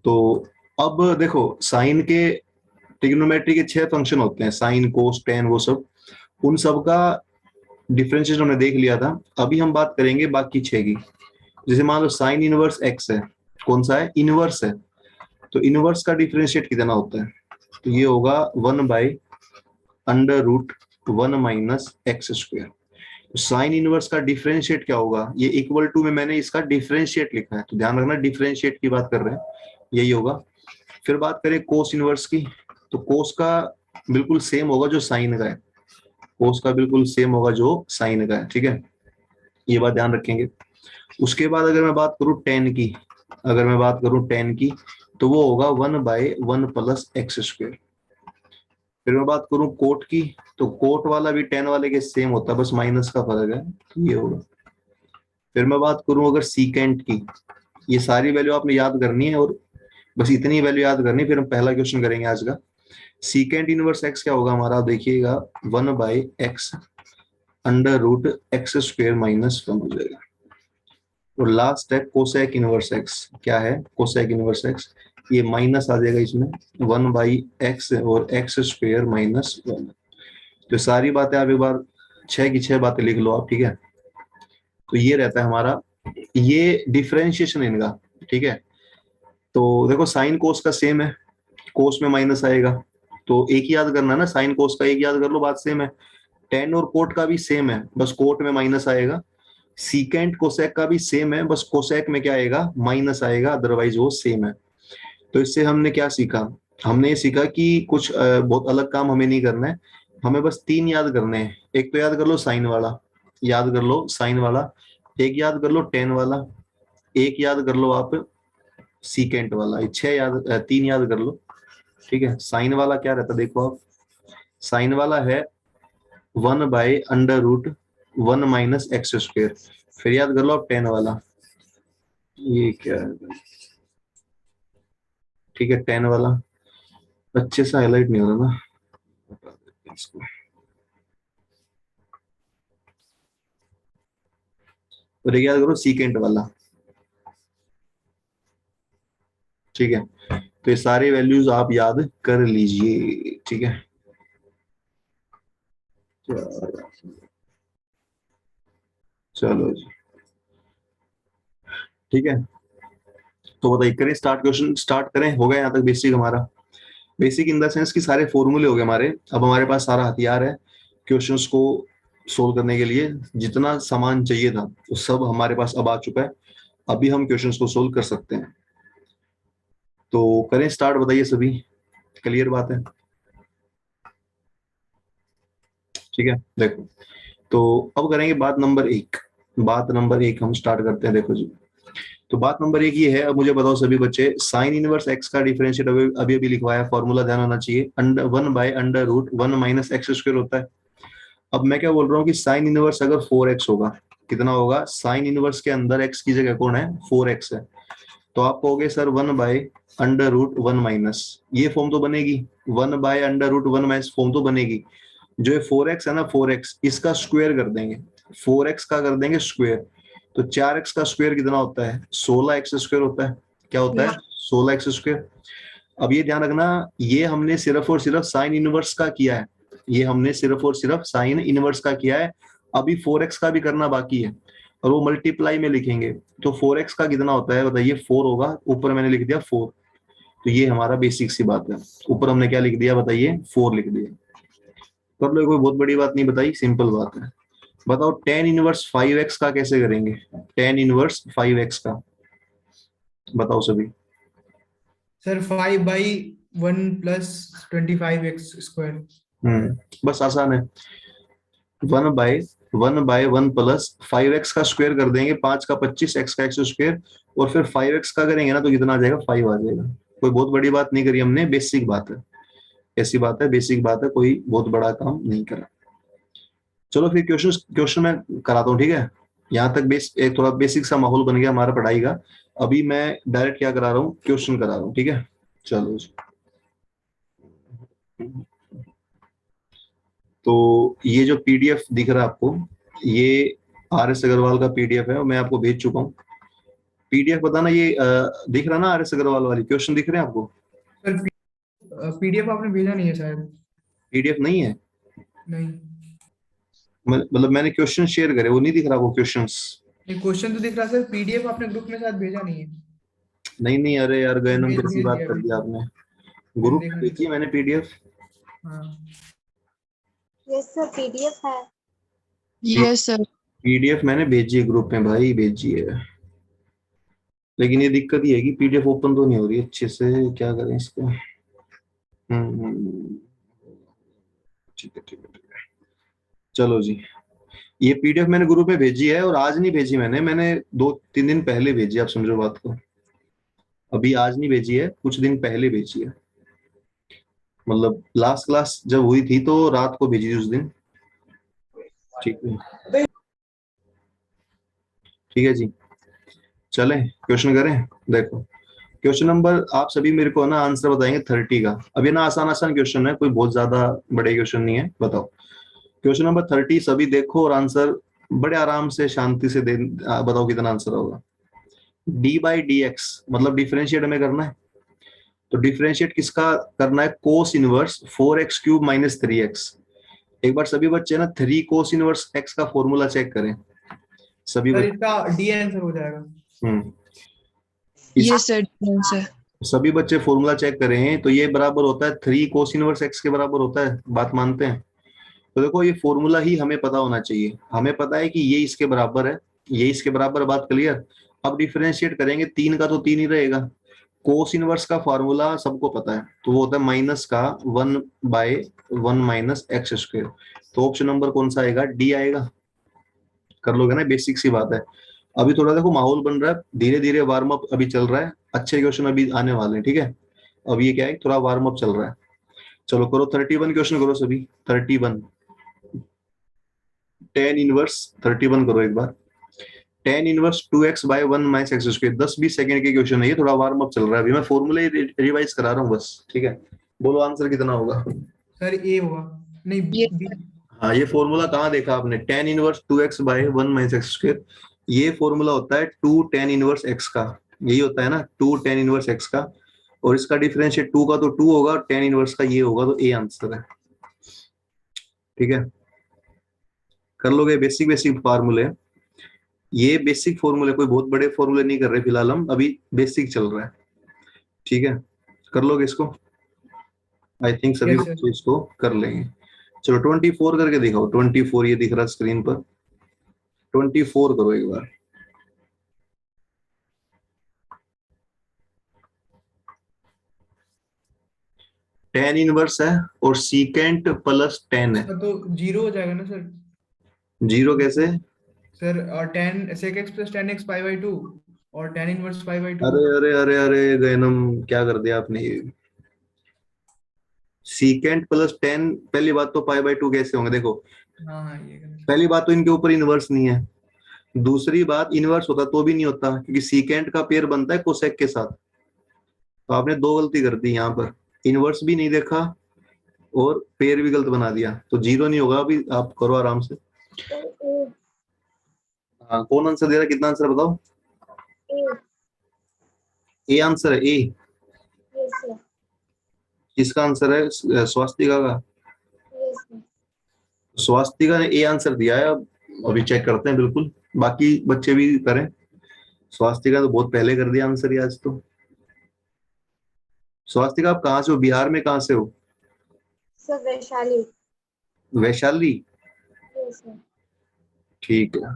तो अब देखो, साइन के ट्रिग्नोमेट्री के 6 फंक्शन होते हैं, साइन कोस टेन वो सब, उन सब का डिफरेंशिएशन हमने देख लिया था। अभी हम बात करेंगे बाकी 6 की। जैसे मान लो साइन इनवर्स एक्स है, कौन सा है, इनवर्स है, तो इनवर्स का डिफरेंशिएट कितना होता है, तो ये होगा 1/√1 minus X square. Sine inverse का डिफरेंशिएट क्या होगा, ये इक्वल टू में मैंने इसका डिफरेंशिएट लिखा है, तो ध्यान रखना डिफरेंशिएट की बात कर रहे हैं, यही होगा। फिर बात करें कोस इनवर्स की, तो कोस का बिल्कुल सेम होगा जो साइन का है, कोस का बिल्कुल सेम होगा जो साइन का है। ठीक है, ये बात ध्यान रखेंगे। उसके बाद अगर मैं बात करूं टेन की, अगर मैं बात करूं टेन की, तो वो होगा 1/1 प्लस एक्स स्क्वायर। फिर मैं बात करूं कोट की, तो कोट वाला भी टेन वाले के सेम होता है, बस माइनस का फर्क है, ये होगा। फिर मैं बात करूं अगर सीकेंट की, ये सारी वैल्यू आपने याद करनी है, और बस इतनी वैल्यू याद करनी, फिर हम पहला क्वेश्चन करेंगे आज का। सीकेंट इनवर्स एक्स क्या होगा हमारा, देखिएगा 1/x√x² -1 हो जाएगा। और लास्ट है कोसेक इनवर्स एक्स, क्या है कोसेक इनवर्स एक्स, ये माइनस आ जाएगा इसमें, 1/x और x² -1। तो सारी बातें आप एक बार 6 की 6 बातें लिख लो आप। ठीक है, तो ये रहता है हमारा, ये डिफरेंशिएशन इनका। ठीक है, तो देखो साइन कोस का सेम है, कोस में माइनस आएगा, तो एक ही याद करना ना, साइन कोस का एक याद कर लो, बात सेम है। टेन और कोट का भी सेम है, बस कोट में माइनस आएगा। सीकेंट कोसेक का भी सेम है, बस कोसेक में क्या आएगा, माइनस आएगा, अदरवाइज वो सेम है। तो इससे हमने क्या सीखा, हमने ये सीखा कि कुछ बहुत अलग काम हमें नहीं करना है, हमें बस 3 याद करने हैं। एक तो याद कर लो साइन वाला, याद कर लो साइन वाला, एक याद कर लो टेन वाला, एक याद कर लो आप सीकेंट वाला, ये 6 याद 3 याद कर लो। ठीक है, साइन वाला क्या रहता है देखो आप, साइन वाला है 1/√1 माइनस एक्स स्क्वायर। फिर याद कर लो आप टेन वाला, ये क्या है, ठीक है टेन वाला अच्छे से हाईलाइट नहीं हो रहा ना, बता देते हैं इसको। और एक याद करो सीकेंट वाला। ठीक है, तो ये सारी वैल्यूज आप याद कर लीजिए। ठीक है, चलो जी, ठीक है, तो बताइए करें स्टार्ट, क्वेश्चन स्टार्ट करें, हो गया यहाँ तक बेसिक हमारा। बेसिक इन द सेंस कि सारे फॉर्मूले हो गए हमारे, अब हमारे पास सारा हथियार है क्वेश्चंस को सोल्व करने के लिए। जितना सामान चाहिए था वो सब हमारे पास अब आ चुका है, अभी हम क्वेश्चंस को सोल्व कर सकते हैं। तो करें स्टार्ट, बताइए सभी, क्लियर बात है? ठीक है, देखो, तो अब करेंगे बात नंबर 1। बात नंबर 1 हम स्टार्ट करते हैं। देखो जी, तो बात नंबर 1 ये है, अब मुझे बताओ सभी बच्चे, साइन इनवर्स एक्स का डिफरेंशिएट अभी अभी लिखवाया, फॉर्मूला ध्यान होना चाहिए, 1/√1 माइनस एक्स स्क्वायर होता है। अब मैं क्या बोल रहा हूँ कि साइन इनवर्स अगर 4x होगा, कितना होगा, साइन इनवर्स के अंदर x की जगह कौन है, 4x है, तो आप कहोगे सर 1/√1 माइनस, ये फॉर्म तो बनेगी, 1/√1 माइनस फॉर्म तो बनेगी। जो ये 4x है ना, 4x इसका स्क्वायर कर देंगे, 4x का कर देंगे स्क्वायर, तो 4x का स्क्वायर कितना होता है, 16x स्क्वायर होता है। क्या होता है, 16x स्क्वायर। अब ये ध्यान रखना, ये हमने सिर्फ और सिर्फ साइन इनवर्स का किया है, ये हमने सिर्फ और सिर्फ साइन इनवर्स का किया है, अभी 4x का भी करना बाकी है, और वो मल्टीप्लाई में लिखेंगे। तो 4x का कितना होता है बताइए, 4 होगा, ऊपर मैंने लिख दिया 4, तो ये हमारा बेसिक सी बात है। ऊपर हमने क्या लिख दिया बताइए, 4 लिख दिया। कर लो, कोई बहुत बड़ी बात नहीं बताई, सिंपल बात है। बताओ टेन इनवर्स 5x का कैसे करेंगे, टेन इनवर्स 5x का बताओ सभी। Sir 5/1 plus 25x²। बस आसान है, 1/1 प्लस 5x का स्क्वायर कर देंगे, 5 का 25, x का x², और फिर 5x का करेंगे ना तो कितना आ जाएगा, 5 आ जाएगा। कोई बहुत बड़ी बात नहीं करी हमने, बेसिक बात है, ऐसी बात है, बेसिक बात है, कोई बहुत बड़ा काम नहीं करा। चलो फिर क्वेश्चन क्वेश्चन मैं कराता हूँ, ठीक है। यहाँ तक एक थोड़ा बेसिक सा माहौल बन गया हमारा पढ़ाई का। अभी मैं डायरेक्ट क्या करा रहा हूँ, क्वेश्चन करा रहा हूँ, ठीक है। चलो जी। तो ये जो पीडीएफ दिख रहा है आपको, ये आर एस अग्रवाल का पीडीएफ है और मैं आपको भेज चुका हूँ। पीडीएफ बताना, ये दिख रहा ना आर एस अग्रवाल वाली, क्वेश्चन दिख रहे हैं आपको। सर पीडीएफ आपने भेजा नहीं है शायद। पीडीएफ नहीं है, नहीं मतलब मैंने क्वेश्चन शेयर करे, वो नहीं दिख रहा वो क्वेश्चंस। नहीं, क्वेश्चन तो दिख रहा है सर, पीडीएफ आपने ग्रुप में शायद भेजा नहीं है। नहीं नहीं, अरे यार गहनम भेज कैसी भेज बात दिया कर अभी। दी आपने, मैंने ग्रुप में देखा नहीं भेजी है सर। मैंने पीडीएफ। हाँ यस सर पीडीएफ है। Yes sir. पीडीएफ मैंने भेजी है ग्रुप में भाई, भेजी है। लेकिन ये दिक्कत ये है कि पीडीएफ ओपन तो नहीं हो रही अच्छे से, क्या करें इसको। ठीक है ठीक है ठीक है। चलो जी, ये पीडीएफ मैंने ग्रुप में भेजी है, और आज नहीं भेजी मैंने 2-3 दिन पहले भेजी, आप समझो बात को। अभी आज नहीं भेजी है, कुछ दिन पहले भेजी है, मतलब लास्ट क्लास जब हुई थी तो रात को भेजी थी उस दिन। ठीक है ठीक है जी। चलें क्वेश्चन करें। देखो क्वेश्चन नंबर, आप सभी मेरे को ना आंसर बताएंगे 30 का। अब ये ना आसान आसान क्वेश्चन है, कोई बहुत ज्यादा बड़े क्वेश्चन नहीं है। बताओ क्वेश्चन नंबर 30 सभी देखो और आंसर बड़े आराम से शांति से दे। बताओ कितना आंसर होगा। d/dx मतलब डिफरेंशिएट हमें करना है, तो डिफरेंशिएट किसका करना है, कोस इनवर्स 4x³ - 3x। एक बार सभी बच्चे ना 3 कोस इनवर्स x का फॉर्मूला चेक करें सभी सर, बच्चे। इसका डी आंसर हो जाएगा। हम्म इस यस सर, सर। सभी बच्चे फॉर्मूला चेक करें तो ये बराबर होता है 3 कोस इनवर्स x के बराबर होता है, बात मानते हैं। तो देखो ये फॉर्मूला ही हमें पता होना चाहिए, हमें पता है कि ये इसके बराबर है, ये इसके बराबर, बात क्लियर। अब डिफरेंशिएट करेंगे, 3 का तो 3 ही रहेगा। कोस इनवर्स का फॉर्मूला सबको पता है, तो वो होता है माइनस का 1/1 - x²। तो ऑप्शन नंबर कौन सा आएगा, डी आएगा। कर लोगे ना, बेसिक सी बात है। अभी थोड़ा देखो माहौल बन रहा है, धीरे धीरे वार्म अप अभी चल रहा है, अच्छे क्वेश्चन अभी आने वाले हैं, ठीक है। अब ये क्या है, थोड़ा वार्म अप चल रहा है। चलो करो 31 क्वेश्चन करो सभी, 31 टेन इनवर्स 31 करो एक बार। Tan inverse 2x/1 - x²। 10-20 second के क्वेश्चन है ये, थोड़ा वार्म अप चल रहा है, अभी मैं फॉर्मूले रिवाइज करा रहा हूँ बस, ठीक है। बोलो आंसर कितना होगा। सर ए होगा, नहीं ये बी। हाँ, ये फॉर्मूला कहाँ देखा आपने, टेन इनवर्स 2x/1 - x²। ये फॉर्मूला होता है 2 टेन इनवर्स x का, यही होता है ना, 2 टेन इनवर्स x का। और इसका डिफरेंशिएट 2 का तो 2 होगा, और टेन इनवर्स का ये होगा, तो ए आंसर है, ठीक है। कर लोगे, बेसिक बेसिक फार्मूले, ये बेसिक फॉर्मूले, कोई बहुत बड़े फॉर्मूले नहीं कर रहे फिलहाल हम, अभी बेसिक चल रहा है, ठीक है। कर लोगे इसको, आई थिंक सभी यस सर। बच्चे इसको कर लेंगे। चलो 24 करके दिखाओ, 24 ये दिख रहा स्क्रीन पर, 24 करो एक बार। टेन इनवर्स है और सीकेंट प्लस 10 है। इसका तो जीरो हो जाएगा ना सर। जीरो कैसे, सर और 10 sec x + 10x π/2 और tan इनवर्स π/2। अरे अरे अरे अरे गैनम, क्या कर दिया आपने ये, सीकेंट प्लस 10, पहली बात तो π/2 कैसे होंगे, देखो हाँ हाँ, ये करना सर। पहली बात तो इनके ऊपर इनवर्स नहीं है। दूसरी बात, इनवर्स होता तो भी नहीं होता, क्योंकि सीकेंट का पेयर बनता है कोसेक के साथ। तो आपने दो गलती कर दी यहाँ पर, इनवर्स भी नहीं देखा और पेयर भी गलत बना दिया, तो जीरो नहीं होगा। अभी आप करो आराम से। हाँ, कौन आंसर दे रहा है, कितना आंसर बताओ। ए आंसर है, ए। किसका आंसर है, स्वास्तिका का। स्वास्तिका ने ए आंसर दिया है। अब अभी चेक करते हैं, बिल्कुल बाकी बच्चे भी करें। स्वास्तिका तो बहुत पहले कर दिया आंसर ही आज तो। स्वास्तिका आप कहाँ से हो, बिहार में कहाँ से हो? Sir Vaishali. Vaishali, yes sir. ठीक है।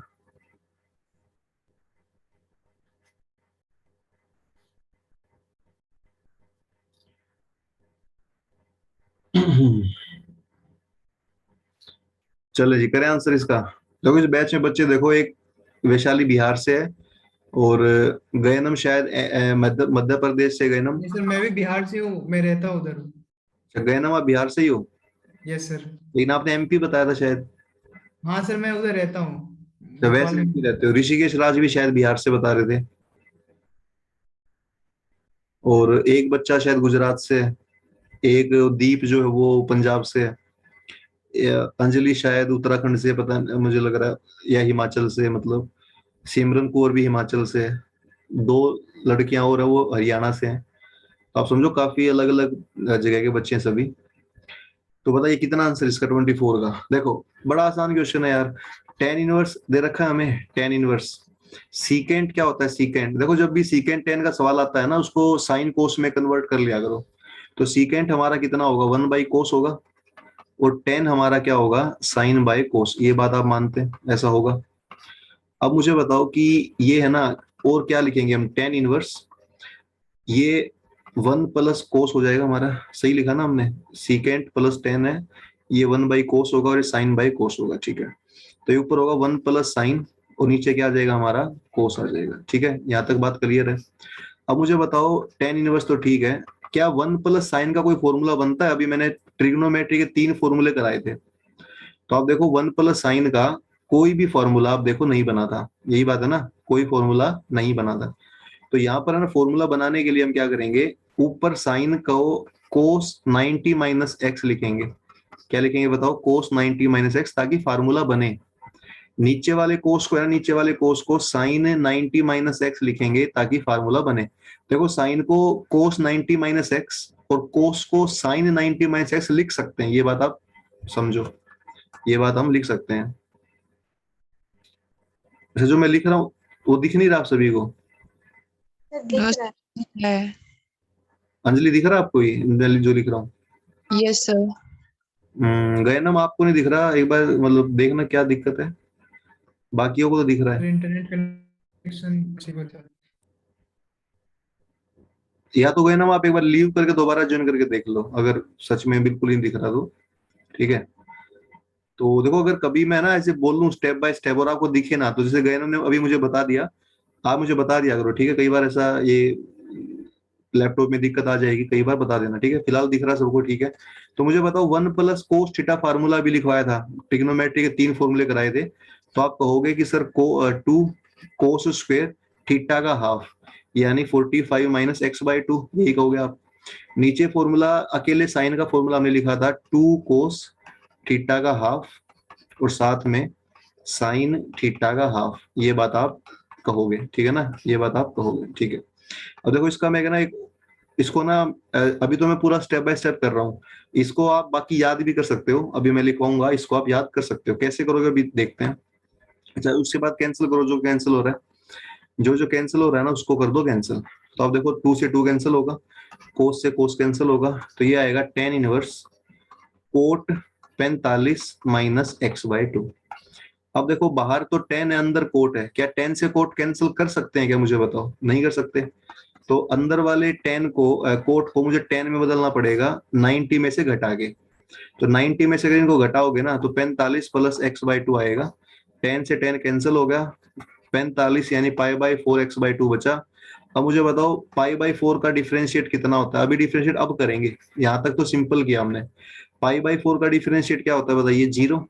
चलो जी, करें आंसर इसका। देखो इस बैच में बच्चे देखो, एक वैशाली बिहार से है, और गयनम शायद मध्य मध्य प्रदेश से। गयनम, नहीं सर, मैं भी बिहार से हूँ, मैं रहता हूँ उधर। अच्छा गयनम आप बिहार से ही हो, यस सर। लेकिन आपने एमपी बताया था शायद। हाँ सर, मैं उधर रहता हूँ, तो वैसे भोपाल में। एमपी रहते हो। ऋषिकेश राज भी शायद बिहार से बता रहे थे, और एक बच्चा शायद गुजरात से है, एक दीप जो है वो पंजाब से है, अंजलि शायद उत्तराखंड से, पता नहीं, मुझे लग रहा है, या हिमाचल से, मतलब सिमरन कौर भी हिमाचल से है, दो लड़कियां और है वो हरियाणा से हैं। तो आप समझो काफी अलग अलग जगह के बच्चे हैं सभी। तो बताइए कितना आंसर इसका 24 का। देखो बड़ा आसान क्वेश्चन है यार। टेन इनवर्स दे रखा है हमें, टेन इनवर्स। सीकेंट क्या होता है? सीकेंट देखो, जब भी सीकेंट टेन का सवाल आता है ना, उसको साइन कोस में कन्वर्ट कर लिया करो। तो सीकेंट हमारा कितना होगा, 1/कोस होगा, और टेन हमारा क्या होगा, साइन बाय कोस। ये बात आप मानते हैं ऐसा होगा? अब मुझे बताओ कि ये है ना, और क्या लिखेंगे हम, टेन इनवर्स, ये 1 + कोस हो जाएगा हमारा। सही लिखा ना हमने, सीकेंट प्लस टेन है, ये 1/कोस होगा और ये साइन बाय कोस होगा, ठीक है। तो ये ऊपर होगा 1 + साइन, और नीचे क्या आ जाएगा हमारा, कोस आ जाएगा, ठीक है। यहाँ तक बात क्लियर है। अब मुझे बताओ टेन इनवर्स तो ठीक है, क्या 1 + साइन का कोई फॉर्मूला बनता है? अभी मैंने ट्रिग्नोमेट्री के 3 फॉर्मूले कराए थे, तो आप देखो 1 + साइन का कोई भी फॉर्मूला आप देखो नहीं बना था, यही बात है ना, कोई फॉर्मूला नहीं बना था। तो यहाँ पर है ना, फॉर्मूला बनाने के लिए हम क्या करेंगे, ऊपर साइन को कोस 90 - x लिखेंगे। क्या लिखेंगे बताओ, कोस 90 - x, ताकि फार्मूला बने। नीचे वाले कोस को है ना, नीचे वाले कोस को साइन 90 - x लिखेंगे ताकि फार्मूला बने। देखो साइन को कोस 90 - x और कोस को साइन 90 - x लिख सकते हैं, ये बात आप समझो, ये बात हम लिख सकते हैं। अच्छा जो मैं लिख रहा हूँ वो दिख नहीं रहा आप सभी को? सर दिख हाँ रहा है। है। अंजलि दिख रहा है आपको ये मैं जो लिख रहा हूँ? Yes sir. गयनम आपको नहीं दिख रहा? एक बार मतलब देखना क्या दिक्कत है, बाकियों को तो दिख रहा सर है। इंटरनेट कनेक्शन अच्छी बात है। या तो गयनम आप एक बार लीव करके दोबारा ज्वाइन करके देख लो, अगर सच में बिल्कुल ही नहीं दिख रहा तो, ठीक है। तो देखो अगर कभी मैं ना ऐसे बोल लूँ स्टेप बाय स्टेप और आपको दिखे ना, तो जैसे गयनम ने अभी मुझे बता दिया, आप मुझे बता दिया करो, ठीक है। कई बार ऐसा ये लैपटॉप में दिक्कत आ जाएगी, कई बार बता देना, ठीक है। फिलहाल दिख रहा है सबको, ठीक है। तो मुझे बताओ 1 + कोस थीटा फार्मूला भी लिखवाया था, ट्रिग्नोमेट्री के 3 फॉर्मूले कराए थे। तो आप कहोगे कि सर 2 कोस स्क्वायर थीटा का हाफ, यानी 45 - x/2, यही कहोगे आप। नीचे फॉर्मूला अकेले साइन का फॉर्मूला हमने लिखा था 2 कोस थीटा का हाफ, और साथ में साइन थीटा का हाफ, ये बात आप कहोगे, ठीक है ना, ये बात आप कहोगे, ठीक है। अब देखो इसका मैं कहना एक, इसको ना अभी तो मैं पूरा स्टेप बाय स्टेप कर रहा हूँ, इसको आप बाकी याद भी कर सकते हो। अभी मैं लिखवाऊंगा, इसको आप याद कर सकते हो, कैसे करोगे अभी देखते हैं। अच्छा उसके बाद कैंसिल करो जो कैंसिल हो रहा है, जो जो कैंसिल हो रहा है ना उसको कर दो कैंसिल। तो आप देखो 2 से 2 कैंसिल होगा, कोस से कोस कैंसिल होगा, तो ये आएगा टेन इनवर्स कोट 45 - x/2। अब देखो बाहर तो टेन है, अंदर कोट है, क्या टेन से कोट कैंसिल कर सकते हैं क्या, मुझे बताओ, नहीं कर सकते। तो अंदर वाले टेन को कोट को मुझे टेन में बदलना पड़ेगा 90 में से घटा के। तो 90 में से अगर इनको घटाओगे ना, तो 45 + x/2 आएगा। 10 से 10 कैंसिल हो गया, 45 यानी π/4 x/2 बचा। अब मुझे बताओ π/4 का डिफरेंशिएट कितना होता है, अभी डिफरेंशिएट अब करेंगे, यहाँ तक तो सिंपल किया हमने। π/4 का डिफरेंशिएट क्या होता है बताइए, 0,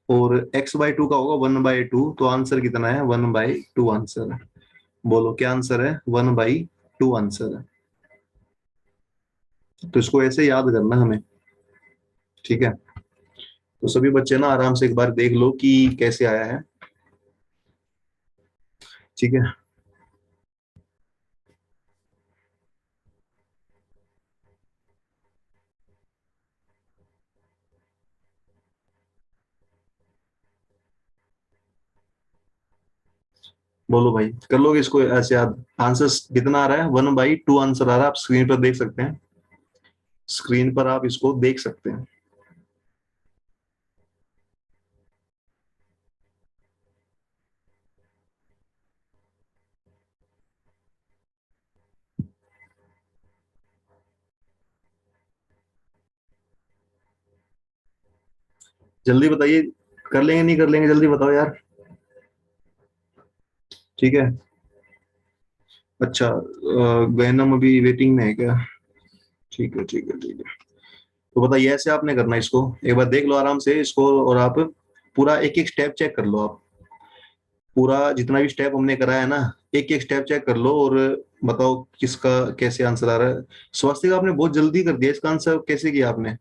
और x/2 का होगा 1/2। तो आंसर कितना है, 1/2 आंसर है। बोलो क्या आंसर है, 1/2 आंसर है। तो इसको ऐसे याद करना हमें, ठीक है। तो सभी बच्चे ना आराम से एक बार देख लो कि कैसे आया है, ठीक है। बोलो भाई, कर लोगे इसको ऐसे याद? आंसर कितना आ रहा है? 1/2 आंसर आ रहा है, आप स्क्रीन पर देख सकते हैं, स्क्रीन पर आप इसको देख सकते हैं। जल्दी बताइए, कर लेंगे नहीं कर लेंगे, जल्दी बताओ यार। ठीक है। अच्छा, गहनम अभी वेटिंग में है क्या? ठीक है ठीक है ठीक है। तो बताइए, ऐसे आपने करना है इसको, एक बार देख लो आराम से इसको, और आप पूरा एक एक स्टेप चेक कर लो। आप पूरा जितना भी स्टेप हमने करा है ना, एक एक स्टेप चेक कर लो और बताओ किसका कैसे आंसर आ रहा है। स्वास्थ्य का आपने बहुत जल्दी कर दिया, इसका आंसर कैसे किया आपने?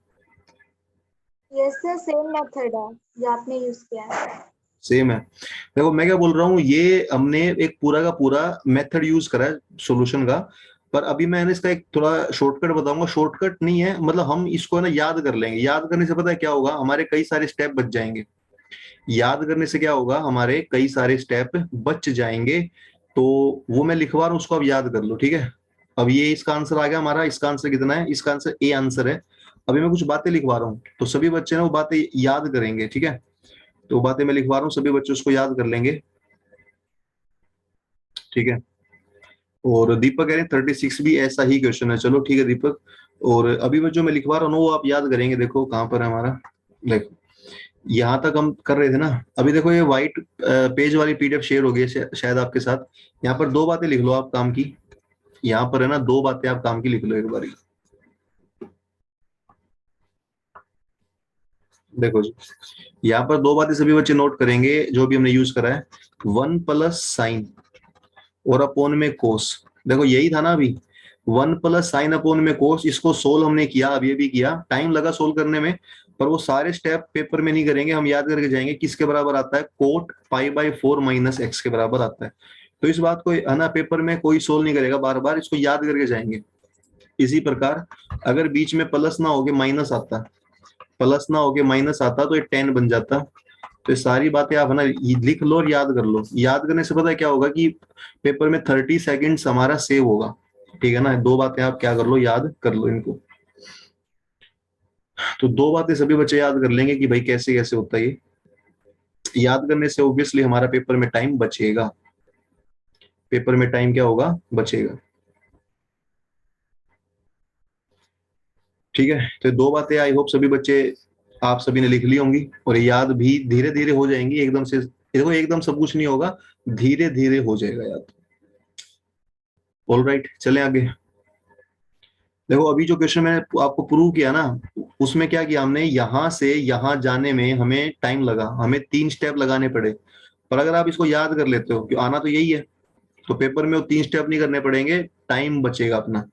यस सर, सेम मेथड है जो आपने यूज किया है। सेम है। देखो मैं क्या बोल रहा हूँ, ये हमने एक पूरा का पूरा मेथड यूज करा है सॉल्यूशन का, पर अभी मैंने इसका एक थोड़ा शॉर्टकट बताऊंगा। शॉर्टकट नहीं है, मतलब हम इसको ना याद कर लेंगे। याद करने से पता है क्या होगा, हमारे कई सारे स्टेप बच जाएंगे। याद करने से क्या होगा, हमारे कई सारे स्टेप बच जाएंगे। तो वो मैं लिखवा रहा हूँ, उसको आप याद कर लो, ठीक है। अब ये इसका आंसर आ गया हमारा। इसका आंसर कितना है? इसका आंसर ए आंसर है। अभी मैं कुछ बातें लिखवा रहा हूँ, तो सभी बच्चे ना वो बातें याद करेंगे, ठीक है। तो बातें मैं लिखवा रहा हूँ, सभी बच्चे उसको याद कर लेंगे, ठीक है। और दीपक कह रहे हैं 36 भी ऐसा ही क्वेश्चन है। चलो ठीक है दीपक। और अभी मैं जो मैं लिखवा रहा हूँ ना, वो आप याद करेंगे। देखो कहाँ पर है हमारा, देखो यहाँ तक हम कर रहे थे ना। अभी देखो ये व्हाइट पेज वाली पीडीएफ शेयर हो गई है शायद आपके साथ। यहाँ पर दो बातें लिख लो आप काम की। यहाँ पर है ना, दो बातें आप काम की लिख लो एक बार। देखो जी, यहाँ पर दो बातें सभी बच्चे नोट करेंगे जो भी हमने यूज करा है। 1 + साइन और अपोन में कोस। देखो यही था ना अभी, 1 + साइन अपोन में कोस। इसको सोल्व हमने किया, अब ये भी किया, टाइम लगा सोल्व करने में। पर वो सारे स्टेप पेपर में नहीं करेंगे, हम याद करके जाएंगे किसके बराबर आता है। कोट π/4 - x के बराबर आता है। तो इस बात को है ना, पेपर में कोई सोल्व नहीं करेगा, बार बार इसको याद करके जाएंगे। इसी प्रकार अगर बीच में प्लस ना होके माइनस आता, प्लस ना होके माइनस आता, तो ये 10 बन जाता। तो ये सारी बातें आप है ना लिख लो और याद कर लो। याद करने से पता है क्या होगा कि पेपर में 30 सेकेंड्स हमारा सेव होगा, ठीक है ना। दो बातें आप क्या कर लो, याद कर लो इनको। तो दो बातें सभी बच्चे याद कर लेंगे कि भाई कैसे कैसे होता है ये। याद करने से ऑब्वियसली हमारा पेपर में टाइम बचेगा। पेपर में टाइम क्या होगा, बचेगा। ठीक है, तो दो बातें आई होप सभी बच्चे, आप सभी ने लिख ली होंगी, और याद भी धीरे धीरे हो जाएंगी एकदम से। देखो एकदम सब कुछ नहीं होगा, धीरे धीरे हो जाएगा याद। ऑल राइट, चलें आगे। देखो अभी जो क्वेश्चन मैंने आपको प्रूव किया ना, उसमें क्या किया हमने, यहां से यहां जाने में हमें टाइम लगा, हमें 3 स्टेप लगाने पड़े। पर अगर आप इसको याद कर लेते हो कि आना तो यही है, तो पेपर में वो 3 स्टेप नहीं करने पड़ेंगे, टाइम बचेगा अपना।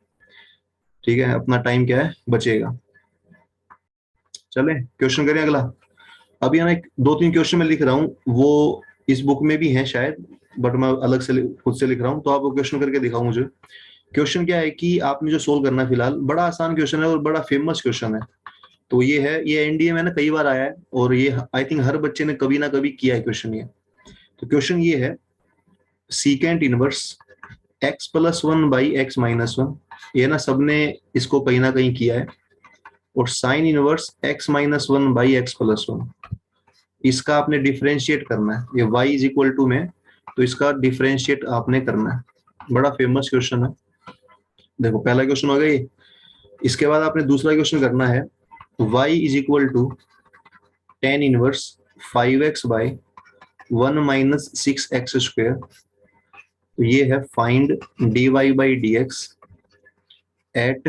ठीक है, अपना टाइम क्या है, बचेगा। चले क्वेश्चन करें अगला। अभी हम एक 2-3 क्वेश्चन में लिख रहा हूँ, वो इस बुक में भी है शायद, बट मैं अलग से खुद से लिख रहा हूँ। तो आप वो क्वेश्चन करके दिखाओ मुझे। क्वेश्चन क्या है कि आपने जो सोल्व करना है, फिलहाल बड़ा आसान क्वेश्चन है और बड़ा फेमस क्वेश्चन है। तो ये है, ये एनडीए में ना कई बार आया है, और ये आई थिंक हर बच्चे ने कभी ना कभी किया है क्वेश्चन ये। तो क्वेश्चन ये है, सीकेंट इनवर्स x+1/x-1। ये ना सबने इसको कहीं ना कहीं किया है। और साइन इनवर्स x-1/x+1। इसका आपने डिफरेंशिएट करना है, ये y = में, तो इसका डिफरेंशिएट आपने करना है। बड़ा फेमस क्वेश्चन है। देखो पहला क्वेश्चन हो गया ये। इसके बाद आपने दूसरा क्वेश्चन करना है, y = tan inverse 5x/1 - 6x²। तो ये है फाइंड dy/dx एट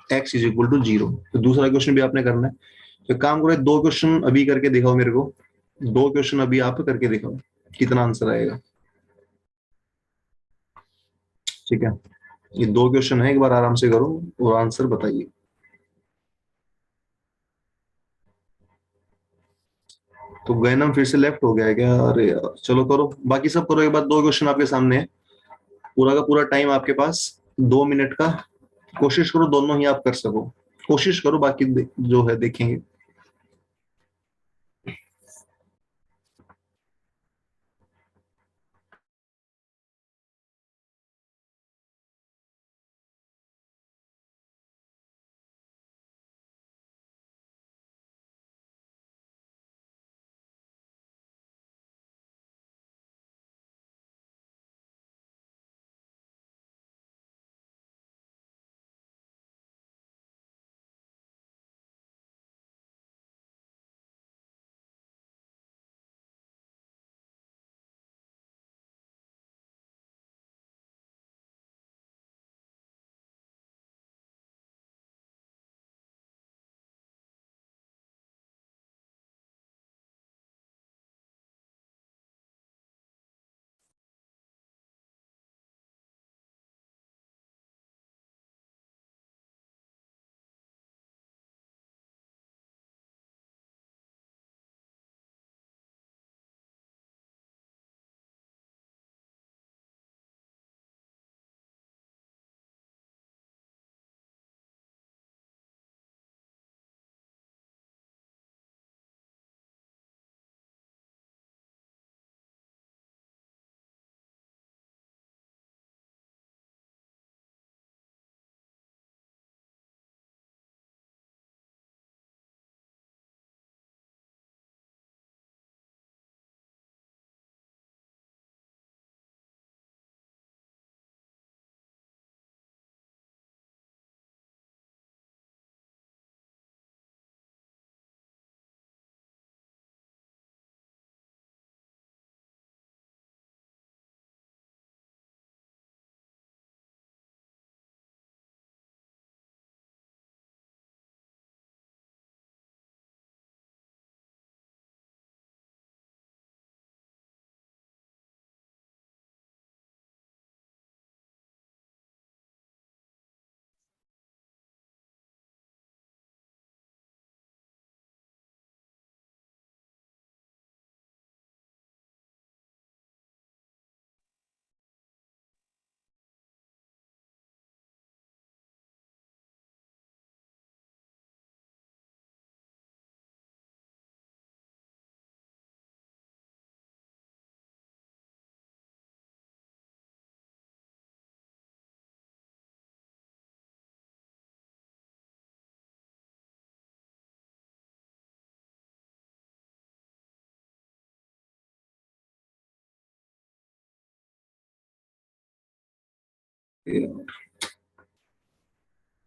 x = 0। तो दूसरा क्वेश्चन भी आपने करना है। तो काम करो, दो क्वेश्चन अभी करके दिखाओ मेरे को। दो क्वेश्चन अभी आप करके दिखाओ, कितना आंसर आएगा। ठीक है, ये दो क्वेश्चन है, एक बार आराम से करो और आंसर बताइए। तो गैनम फिर से लेफ्ट हो गया है क्या? अरे यार, चलो करो, बाकी सब करो एक बार। दो क्वेश्चन आपके सामने है, पूरा का पूरा टाइम आपके पास 2 मिनट का। कोशिश करो दोनों ही आप कर सको, कोशिश करो, बाकी जो है देखेंगे।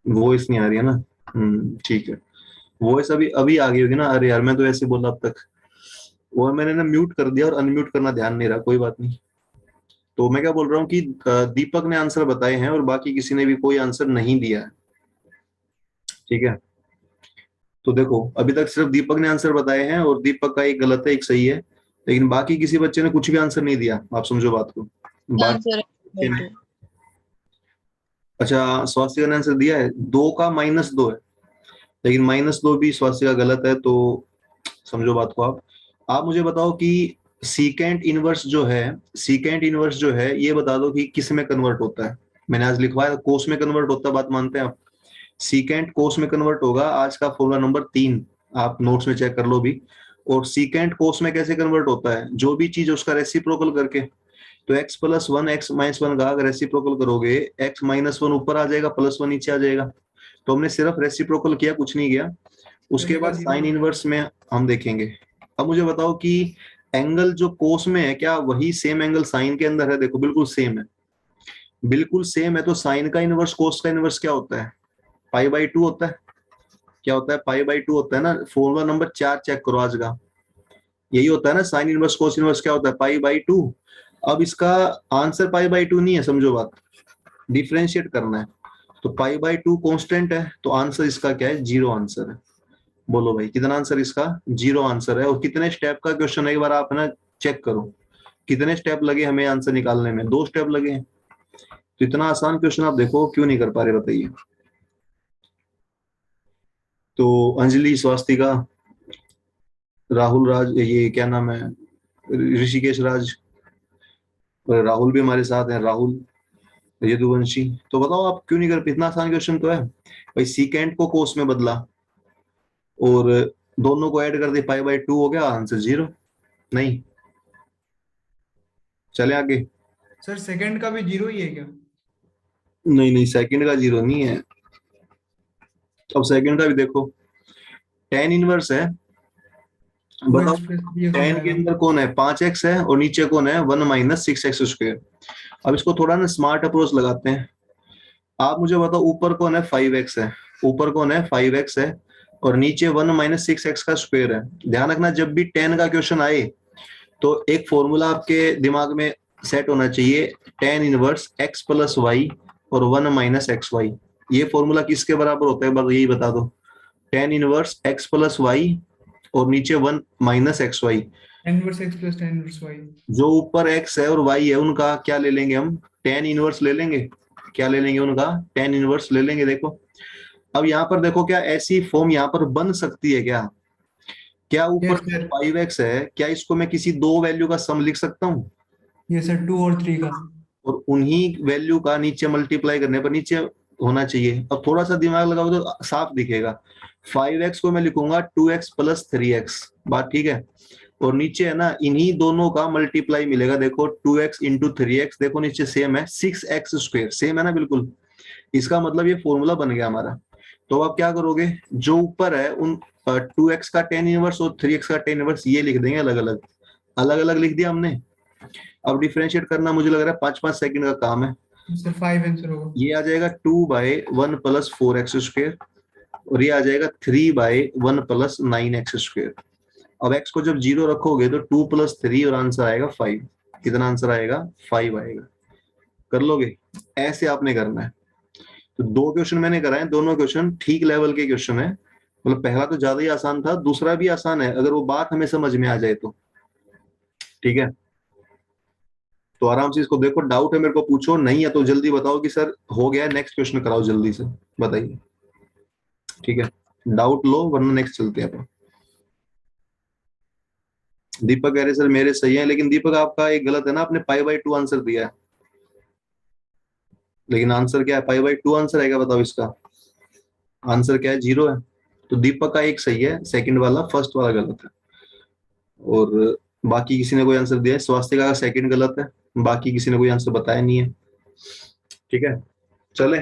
वॉइस नहीं आ रही है ना। ठीक है। वॉइस अभी अभी आ गई होगी ना। अरे यार मैं तो ऐसे बोला अब तक, वो मैंने ना म्यूट कर दिया और अनम्यूट करना ध्यान नहीं रहा, कोई बात नहीं। तो मैं क्या बोल रहा हूँ कि दीपक ने आंसर बताए हैं और बाकी किसी ने भी कोई आंसर नहीं दिया है। ठीक है, तो देखो अभी तक सिर्फ दीपक ने आंसर बताए हैं और दीपक का एक गलत है एक सही है, लेकिन बाकी किसी बच्चे ने कुछ भी आंसर नहीं दिया। आप समझो बात को। बाकी आंसर है 2। अच्छा, स्वास्थ्य ने आंसर दिया है 2 का -2 है, लेकिन -2 भी स्वास्थ्य का गलत है। तो समझो बात को। आप मुझे बताओ कि सीकेंट इनवर्स जो है, सीकेंट इनवर्स जो है ये बता दो कि किस में कन्वर्ट होता है। मैंने आज लिखवाया कोस में कन्वर्ट होता है, बात मानते हैं आप? सीकेंट कोस में कन्वर्ट होगा, आज का फॉर्मूला नंबर 3 आप नोट्स में चेक कर लो भी। और सीकेंट कोस में कैसे कन्वर्ट होता है, जो भी चीज उसका रेसिप्रोकल करके। तो x+1 x-1 का अगर रेसिप्रोकल करोगे, x-1 ऊपर आ जाएगा, +1 नीचे आ जाएगा। तो हमने सिर्फ रेसिप्रोकल किया, कुछ नहीं किया। उसके जगह बाद जीरो साइन हो जाएगा। इनवर्स में हम देखेंगे। अब मुझे बताओ कि एंगल जो कोस में है, क्या वही सेम एंगल साइन के अंदर है? देखो बिल्कुल सेम है, बिल्कुल सेम है। तो साइन का इनवर्स कोस का इनवर्स क्या होता है? π/2 होता है। क्या होता है? π/2 होता है ना। फॉर्मूला नंबर 4 चेक करो आज का, यही होता है ना। साइन इनवर्स कोस इनवर्स क्या होता है? π/2। अब इसका आंसर π/2 नहीं है, समझो बात, डिफरेंशिएट करना है। तो π/2 कांस्टेंट है, तो आंसर इसका क्या है? 0 आंसर है। बोलो भाई कितना आंसर इसका? 0 आंसर है। और कितने स्टेप का क्वेश्चन है एक बार आप ना चेक करो, कितने स्टेप लगे हमें आंसर निकालने में? 2 स्टेप लगे हैं। तो इतना आसान क्वेश्चन आप देखो क्यों नहीं कर पा रहे, बताइए। तो अंजलि, स्वास्तिका, राहुल राज, ये क्या नाम है, ऋषिकेश राज, राहुल भी हमारे साथ हैं, राहुल, यदुवंशी। तो बताओ आप क्यों नहीं कर? इतना आसान क्वेश्चन तो है भाई। सीकेंट को कोस में बदला और दोनों को ऐड कर दे, π/2 हो गया, आंसर 0। नहीं, चले आगे। सर सेकंड का भी जीरो ही है क्या? नहीं नहीं, सेकंड का 0 नहीं है। अब सेकंड का भी देखो, tan इनवर्स है। टू बताओ एक्स प्लस थ्री एक्स हो tan के जाएगा। अंदर कौन है? 5x है और नीचे कौन है? 1 - 6x²। अब इसको थोड़ा ना स्मार्ट अप्रोच लगाते हैं। आप मुझे बताओ ऊपर कौन है? 5x है। ऊपर कौन है? 5x है। और नीचे 1 - 6x का स्क्वायर है। ध्यान रखना जब भी tan का क्वेश्चन आए तो एक फॉर्मूला आपके दिमाग में सेट होना चाहिए, tan इनवर्स x+y और 1 - xy। ये फॉर्मूला किसके बराबर होता है, बस यही बता दो। tan इनवर्स x+y और नीचे 1 - xy। Tan inverse x plus tan inverse Y. जो ऊपर x है और y है उनका क्या ले लेंगे हम? tan इनवर्स ले लेंगे। क्या ले लेंगे उनका? tan इनवर्स ले लेंगे। देखो अब यहाँ पर देखो, क्या ऐसी फॉर्म यहाँ पर बन सकती है क्या? क्या ऊपर यस सर। 5x है, क्या इसको मैं किसी दो वैल्यू का सम लिख सकता हूँ? यस सर, 2 और 3 का। और उन्हीं वैल्यू का नीचे मल्टीप्लाई करने पर नीचे होना चाहिए। अब थोड़ा सा दिमाग लगाओ तो साफ दिखेगा। 5x को मैं लिखूंगा 2x + 3x, बात ठीक है। और नीचे है ना इन्हीं दोनों का मल्टीप्लाई मिलेगा। देखो 2x × 3x, देखो नीचे सेम है, 6x², सेम है ना बिल्कुल। इसका मतलब ये फॉर्मूला बन गया हमारा। तो आप क्या करोगे, जो ऊपर है उन 2x का tan इनवर्स और 3x का tan इनवर्स ये लिख देंगे अलग अलग। अलग अलग लिख दिया हमने। अब डिफरेंशिएट करना मुझे लग रहा है 5-5 सेकंड का काम है। सर 5 आंसर होगा। ये आ जाएगा 2/1 + 4x²। और ये आ जाएगा 3/1 + 9x²। अब x को जब 0 रखोगे तो 2 + 3 और आंसर आएगा 5। कितना आंसर आएगा? 5 आएगा। कर लोगे? ऐसे आपने करना है। तो 2 क्वेश्चन मैंने कराए, दोनों क्वेश्चन ठीक लेवल के क्वेश्चन है। मतलब पहला तो ज्यादा ही आसान था, दूसरा भी आसान है अगर वो बात हमें समझ में आ जाए तो। ठीक है, तो आराम से इसको देखो। डाउट है मेरे को पूछो, नहीं है तो जल्दी बताओ कि सर हो गया, नेक्स्ट क्वेश्चन कराओ जल्दी से, बताइए। ठीक है, डाउट लो वरना नेक्स्ट चलते हैं अपन। दीपक कह रहे सर मेरे सही है, लेकिन दीपक आपका एक गलत है ना, आपने π/2 आंसर दिया है। लेकिन आंसर क्या है? π/2 आंसर आएगा, बताओ इसका आंसर क्या है? 0 है। तो दीपक का एक सही है, सेकंड वाला, फर्स्ट वाला गलत है। और बाकी किसी ने कोई आंसर दिया है? स्वास्थ्य का सेकंड गलत है, बाकी किसी ने कोई आंसर बताया नहीं है। ठीक है, चले,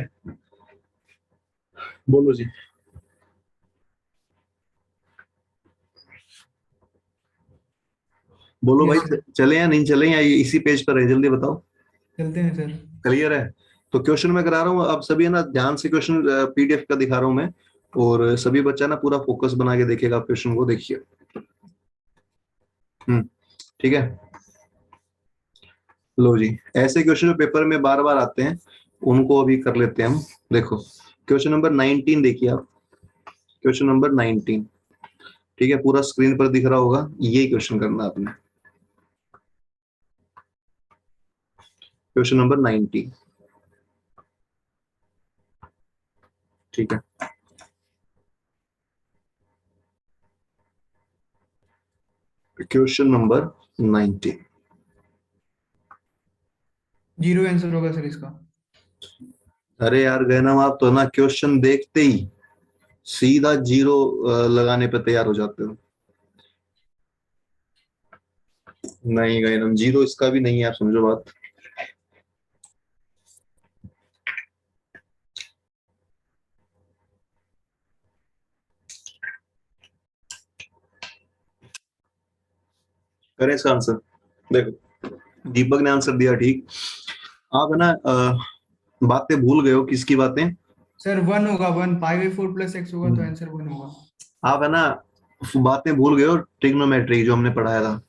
बोलो जी। बोलो यस भाई, सर, चले या नहीं चले, या इसी पेज पर है? जल्दी बताओ। चलते हैं सर। क्लियर है? तो क्वेश्चन मैं करा रहा हूँ, अब सभी है ना ध्यान से क्वेश्चन पीडीएफ का दिखा रहा हूँ मैं, और सभी बच्चा ना पूरा फोकस बना के देखेगा क्वेश्चन को, देखिए। ठीक है, लो जी, ऐसे क्वेश्चन जो पेपर में बार बार आते हैं उनको अभी कर लेते हैं हम। देखो क्वेश्चन नंबर 19 देखिए आप, क्वेश्चन नंबर 19, ठीक है, पूरा स्क्रीन पर दिख रहा होगा, यही क्वेश्चन करना आपने। क्वेश्चन नंबर 19, ठीक है। क्वेश्चन नंबर 19, 0 आंसर होगा सर इसका। अरे यार गए ना आप तो ना, क्वेश्चन देखते ही सीधा 0 लगाने पे तैयार हो जाते हो। नहीं गए ना, 0 इसका भी नहीं है, आप समझो बात। करें इसका आंसर, देखो दीपक ने आंसर दिया ठीक, आप है ना बातें भूल गए हो, किसकी बातें? सर 1 होगा, 1 π/4 + x होगा, तो आंसर 1 होगा। आप है ना बातें भूल गए हो, ट्रिग्नोमेट्री जो हमने पढ़ाया था।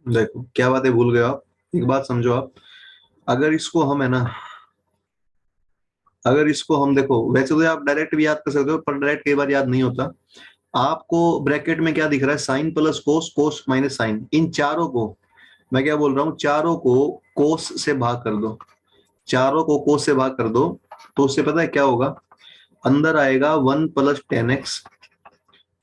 देखो क्या बातें भूल गए हो आप, एक बात समझो आप, अगर इसको हम है ना, अगर इसको हम देखो, वैसे तो आप डायरेक्ट भी याद कर सकते हो, पर डायरेक्ट कई बार याद नहीं होता। आपको ब्रैकेट में क्या दिख रहा है, sine plus cos, cos minus sine, इन चारों को मैं क्या बोल रहा हूँ, चारों को कोस से भाग कर दो, चारों को कोस से भाग कर दो, तो उससे पता है क्या होगा, अंदर आएगा 1 + 10x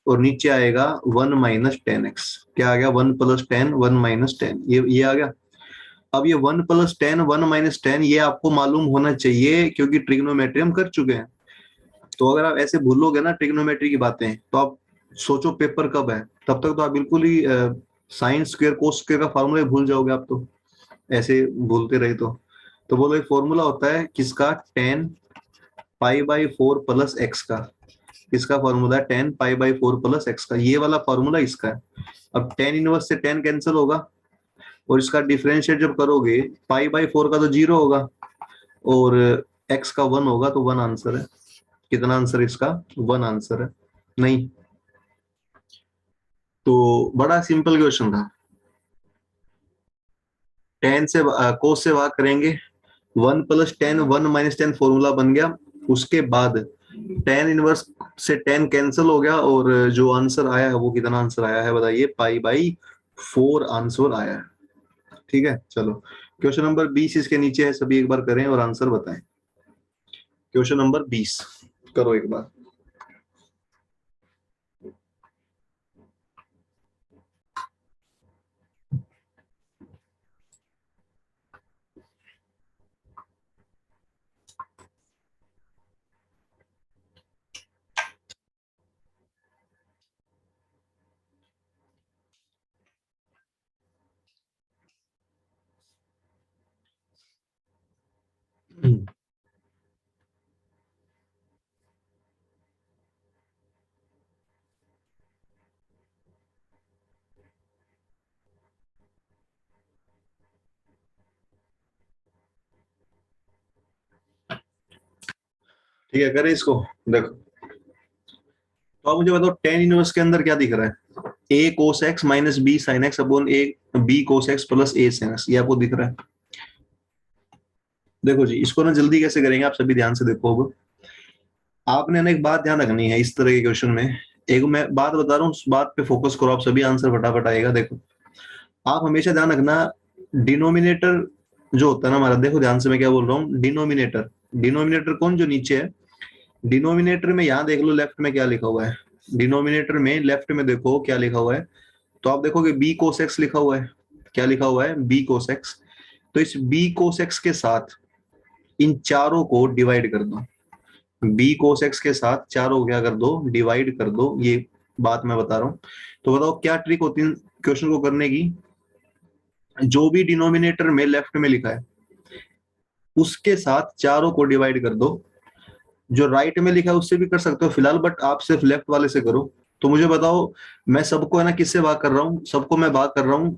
और नीचे आएगा 1 - 10x। क्या आ गया, 1 + 10, 1 - 10, ये आ गया। अब ये 1 + 10, 1 - 10 ये आपको मालूम होना चाहिए, क्योंकि ट्रिग्नोमेट्री हम कर चुके हैं। तो अगर आप ऐसे भूलोगे ना ट्रिग्नोमेट्री की बातें, तो आप सोचो पेपर कब है, तब तक तो आप बिल्कुल ही साइन स्क्वायर कोस स्क्वायर का फॉर्मूला भूल जाओगे आप, तो ऐसे भूलते रहे तो बोलो एक फॉर्मूला होता है किसका, 10 π/4 + x का, इसका फॉर्मूला है 10 π/4 + x का, ये वाला फॉर्मूला इसका है। अब 10 इनवर्स से 10 कैंसिल होगा, और इसका डिफरेंशिएट जब करोगे, π/4 का तो 0 होगा और x का 1 होगा, तो 1 आंसर है। कितना आंसर इसका, 1 आंसर है। नहीं तो बड़ा सिंपल क्वेश्चन था, 10 से कोस से भाग करेंगे, 1 + 10, 1 - 10 फॉर्मूला बन गया, उसके बाद 10 इनवर्स से 10 कैंसिल हो गया, और जो आंसर आया है वो कितना आंसर आया है बताइए, π/4 आंसर आया है। ठीक है, चलो क्वेश्चन नंबर 20 इसके नीचे है, सभी एक बार करें और आंसर बताएं। क्वेश्चन नंबर 20 करो एक बार। ठीक है, करें इसको। देखो तो आप मुझे बताओ 10 इनवर्स के अंदर क्या दिख रहा है, a cos x - b sin x upon a b cos x + a sin x, ये आपको दिख रहा है। देखो जी, इसको ना जल्दी कैसे करेंगे, आप सभी ध्यान से देखो। अब आपने ना एक बात ध्यान रखनी है इस तरह के क्वेश्चन में, एक मैं बात बता रहा हूँ, उस बात पे फोकस करो आप सभी, आंसर फटाफट आएगा। देखो आप हमेशा ध्यान रखना, डिनोमिनेटर जो होता है ना हमारा, देखो ध्यान से मैं क्या बोल रहा हूँ, डिनोमिनेटर, डिनोमिनेटर कौन, जो नीचे है, डिनोमिनेटर में यहाँ देख लो लेफ्ट में क्या लिखा हुआ है, डिनोमिनेटर में लेफ्ट में देखो क्या लिखा हुआ है, तो आप देखोगे b cos x लिखा हुआ है, क्या लिखा हुआ है, b cos x। तो इस b cos x के साथ इन चारों को डिवाइड कर दो, b cos x के साथ चारों को क्या कर दो, डिवाइड कर दो, ये बात मैं बता रहा हूँ। तो बताओ क्या ट्रिक होती है क्वेश्चन को करने की, जो भी डिनोमिनेटर में लेफ्ट में लिखा है उसके साथ चारों को डिवाइड कर दो, जो राइट में लिखा है उससे भी कर सकते हो फिलहाल, बट आप सिर्फ लेफ्ट वाले से करो। तो मुझे बताओ, मैं सबको है ना किससे भाग कर रहा हूँ, सबको मैं भाग कर रहा हूँ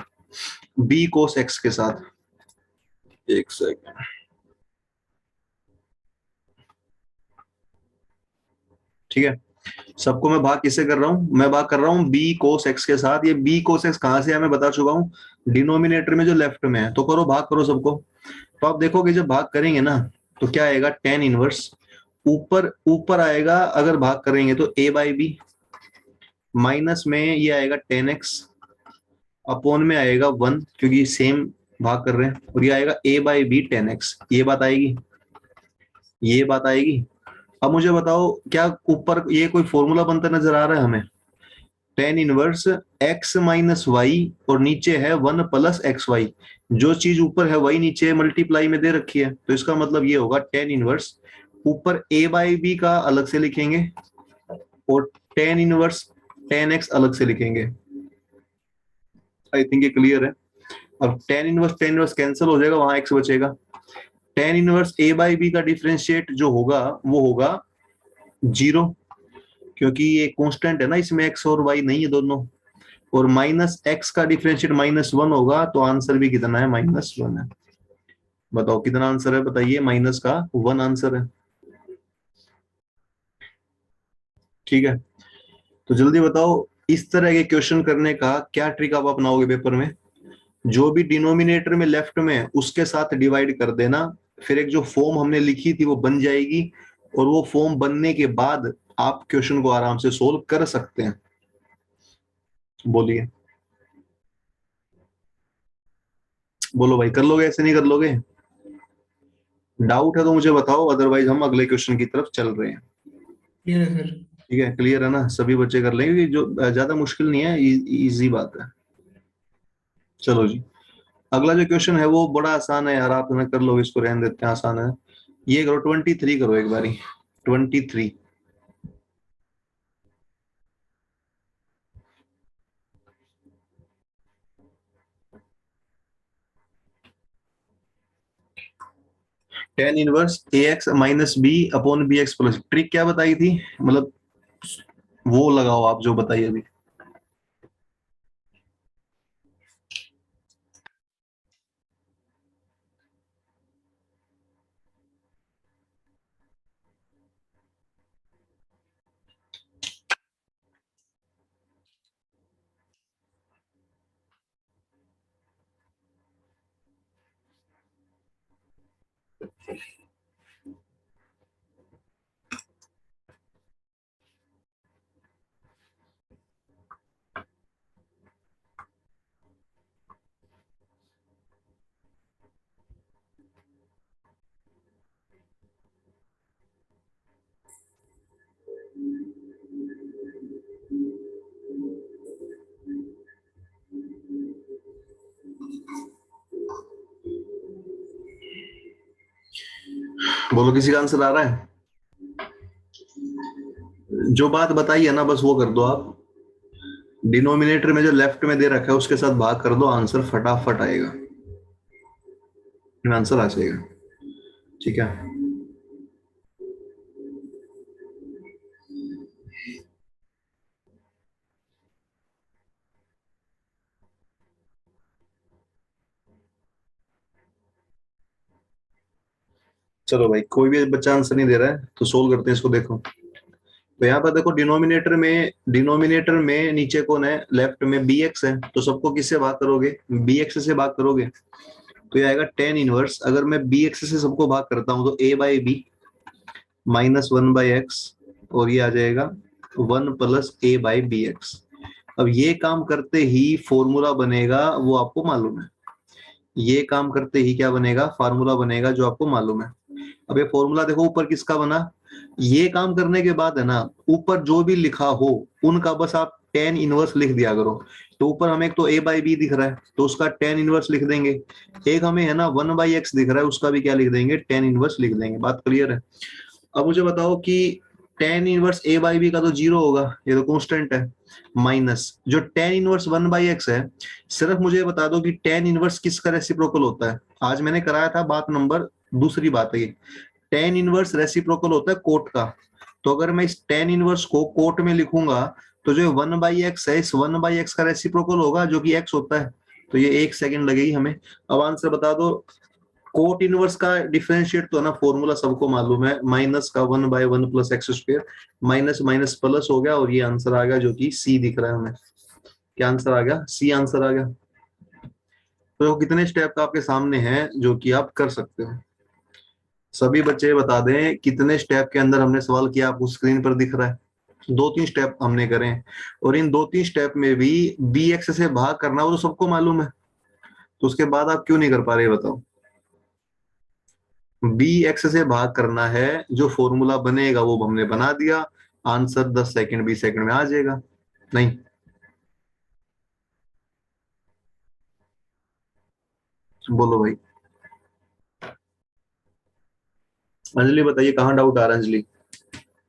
b cos x के साथ। एक सेकंड, ठीक है, सबको मैं भाग किससे कर रहा हूँ, मैं भाग कर रहा हूँ b cos x के साथ। ये b cos x कहाँ से है मैं बता चुका हूँ, डिनोमिनेटर में जो लेफ्ट में है। तो करो भाग करो सबको। तो आप देखोगे जब भाग करेंगे ना तो क्या आएगा, टेन इनवर्स ऊपर ऊपर आएगा, अगर भाग करेंगे तो a बाई बी, माइनस में ये आएगा टेन एक्स, अपॉन में आएगा वन, क्योंकि सेम भाग कर रहे हैं, और ये आएगा a by B tan X. ये बात आएगी, ये बात आएगी। अब मुझे बताओ क्या ऊपर ये कोई फॉर्मूला बनता नजर आ रहा है हमें, tan inverse x minus Y और नीचे है वन प्लस एक्स वाई। जो चीज ऊपर है वही नीचे मल्टीप्लाई में दे रखी है, तो इसका मतलब ये होगा टेन इनवर्स ऊपर a बाई बी का अलग से लिखेंगे और टेन इनवर्स टेन एक्स अलग से लिखेंगे। आई थिंक ये क्लियर है। अब टेन इनवर्स कैंसिल हो जाएगा, वहां एक्स बचेगा। Tan inverse a by B का डिफरेंशिएट जो होगा वो होगा जीरो, क्योंकि ये कांस्टेंट है ना, इसमें x और y नहीं है दोनों। और माइनस एक्स का डिफरेंशिएट माइनस वन होगा, तो आंसर भी कितना है, माइनस वन है। बताओ कितना आंसर है, बताइए, माइनस का वन आंसर है। ठीक है, तो जल्दी बताओ इस तरह के क्वेश्चन करने का क्या ट्रिक आप अपनाओगे पेपर में। जो भी डिनोमिनेटर में लेफ्ट में उसके साथ डिवाइड कर देना, फिर एक जो फॉर्म हमने लिखी थी वो बन जाएगी, और वो फॉर्म बनने के बाद आप क्वेश्चन को आराम से सोल्व कर सकते हैं। बोलिए, बोलो भाई, कर लोगे ऐसे नहीं कर लोगे, डाउट है तो मुझे बताओ, अदरवाइज हम अगले क्वेश्चन की तरफ चल रहे हैं। क्लियर है सर। ठीक है, क्लियर है ना, सभी बच्चे कर लेंगे, जो ज्यादा मुश्किल नहीं है, इजी बात है। चलो जी, अगला जो क्वेश्चन है वो बड़ा आसान है यार, आप ना कर लोगे, इसको रहने देते हैं, आसान है। ये करो 23 करो एक बारी, 23। Tan inverse a x minus b upon b x plus, trick क्या बताई थी, मतलब वो लगाओ आप जो बताइए अभी। बोलो किसी का आंसर आ रहा है, जो बात बताई है ना बस वो कर दो आप। डिनोमिनेटर में जो लेफ्ट में दे रखा है उसके साथ भाग कर दो, आंसर फटाफट आएगा, आंसर आ जाएगा। ठीक है, चलो भाई, कोई भी बच्चा आंसर नहीं दे रहा है तो सोल्व करते हैं इसको। देखो तो यहाँ पर देखो, डिनोमिनेटर में नीचे कौन है, लेफ्ट में बी एक्स है, तो सबको किससे भाग करोगे, बी एक्स से भाग करोगे, तो ये आएगा टेन इनवर्स। अगर मैं बी एक्स से सबको भाग करता हूं तो a by b minus one by x, और ये आ जाएगा one plus a by b x. अब ये काम करते ही फॉर्मूला बनेगा, वो आपको मालूम है, ये काम करते ही क्या बनेगा, फार्मूला बनेगा जो आपको मालूम है। अब ये फॉर्मूला देखो ऊपर किसका बना, ये काम करने के बाद है ना, ऊपर जो भी लिखा हो उनका बस आप टेन इनवर्स लिख दिया करो। तो ऊपर हमें एक तो ए बाई बी दिख रहा है तो उसका टेन इनवर्स लिख देंगे, एक हमें है ना वन बाई एक्स दिख रहा है उसका भी क्या लिख देंगे, टेन इनवर्स लिख देंगे। बात क्लियर है। अब मुझे बताओ कि tan inverse A by B का तो जीरो होगा, ये तो कांस्टेंट है, माइनस जो tan inverse one by x है। सिर्फ मुझे बता दो कि टेन इनवर्स किसका रेसिप्रोकल होता है, आज मैंने कराया था बात नंबर, दूसरी बात है ये, टेन इनवर्स रेसिप्रोकल होता है कोट का। तो अगर मैं इस टेन इनवर्स को कोट में लिखूंगा तो जो वन बाई एक्स है, इस वन बाई एक्स का रेसिप्रोकल होगा जो कि एक्स होता है। तो ये एक सेकंड लगेगी हमें। अब आंसर बता दो, कोट इनवर्स का डिफरेंशिएट तो है ना, फॉर्मूला सबको मालूम है, माइनस का 1/1 plus x square, minus minus plus हो गया और ये आंसर आ गया जो कि सी दिख रहा है हमें। क्या आंसर आ गया? सी आंसर आ गया। तो कितने स्टेप आपके सामने हैं जो कि आप कर सकते हो? सभी बच्चे बता दें कितने स्टेप के अंदर हमने सवाल किया, आपको स्क्रीन पर दिख रहा है। 2-3 स्टेप हमने करे हैं और इन 2-3 स्टेप में भी बी एक्स से भाग करना वो तो सबको मालूम है, तो उसके बाद आप क्यों नहीं कर पा रहे बताओ? बी एक्स से भाग करना है, जो फॉर्मूला बनेगा वो हमने बना दिया, आंसर 10 सेकंड 20 सेकंड में आ जाएगा। नहीं, बोलो भाई। अंजलि बताइए कहाँ डाउट आ रहा है अंजलि?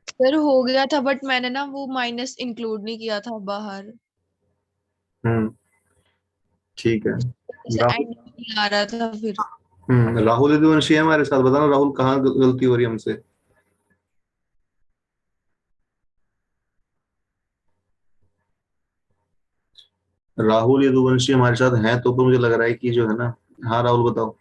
सर हो गया था बट मैंने ना वो माइनस इंक्लूड नहीं किया था बाहर, हम्म, ठीक है। ऐसे राहुल, एंड नहीं आ रहा था फिर। राहुल यदुवंशी है हमारे साथ, बताना राहुल कहाँ गलती हो रही है हमसे। राहुल यदुवंशी हमारे साथ हैं तो मुझे लग रहा है कि जो है ना, हाँ राहुल बताओ।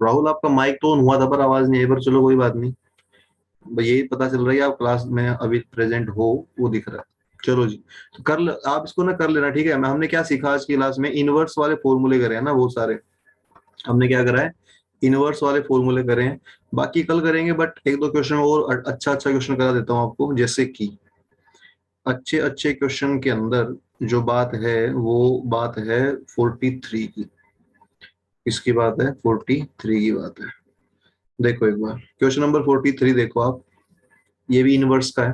राहुल आपका माइक तो ऑन हुआ था पर आवाज नहीं आई, पर चलो कोई बात नहीं, यही पता चल रहा है आप क्लास में अभी प्रेजेंट हो, वो दिख रहा है। चलो जी, तो आप इसको ना कर लेना, ठीक है। मैं हमने क्या सीखा आज की क्लास में? इनवर्स वाले फॉर्मूले करे हैं ना वो सारे, हमने क्या करा है? इनवर्स वाले फॉर्मूले करे हैं। बाकी कल करेंगे, बट एक दो क्वेश्चन और अच्छा अच्छा क्वेश्चन करा देता हूँ आपको, जैसे कि अच्छे अच्छे क्वेश्चन के अंदर जो बात है वो बात है 43 की। किसकी बात है? 43 की बात है। देखो एक बार क्वेश्चन नंबर 43 देखो आप, ये भी इनवर्स का है।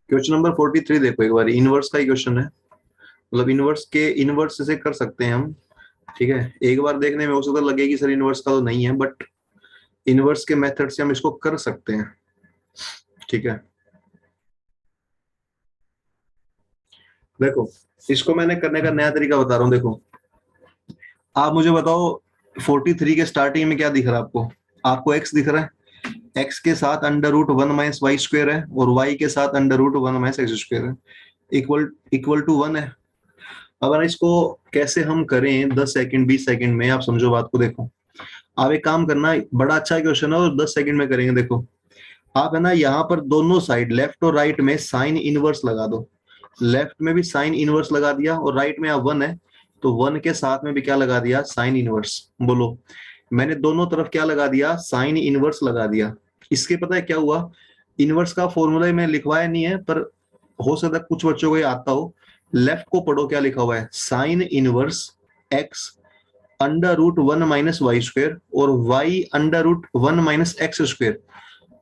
क्वेश्चन नंबर 43 देखो एक बार, इनवर्स का ही क्वेश्चन है, मतलब इनवर्स के इनवर्स से कर सकते हैं हम, ठीक है। एक बार देखने में हो सकता लगे कि सर इनवर्स का तो नहीं है, बट इनवर्स के मेथड से हम इसको कर सकते हैं, ठीक है। देखो इसको मैंने करने का नया तरीका बता रहा हूँ। देखो आप मुझे बताओ, 43 के स्टार्टिंग में क्या दिख रहा है आपको? आपको एक्स दिख रहा है, एक्स के साथ अंडर रूट 1 - y² है और वाई के साथ अंडर रूट 1 - x² है, इक्वल इक्वल टू 1 है। अगर इसको कैसे हम करें 10 सेकंड 20 सेकंड में, आप समझो बात को। देखो आप एक काम करना, बड़ा अच्छा क्वेश्चन है और 10 सेकंड में करेंगे। देखो आप है ना, यहाँ पर दोनों साइड लेफ्ट और राइट में साइन इनवर्स लगा दो। लेफ्ट में भी साइन इनवर्स लगा दिया और राइट में आप 1 है तो 1 के साथ में भी क्या लगा दिया? Sine inverse. बोलो, मैंने दोनों तरफ क्या लगा दिया? साइन इनवर्स लगा दिया। इसके पता है क्या हुआ? इनवर्स का फॉर्मूला में लिखवाया नहीं है, पर हो सकता है कुछ बच्चों को ये आता हो। लेफ्ट को पढ़ो, क्या लिखा हुआ है? Sine inverse x under root 1 - y² और y अंडर रूट 1 - x²।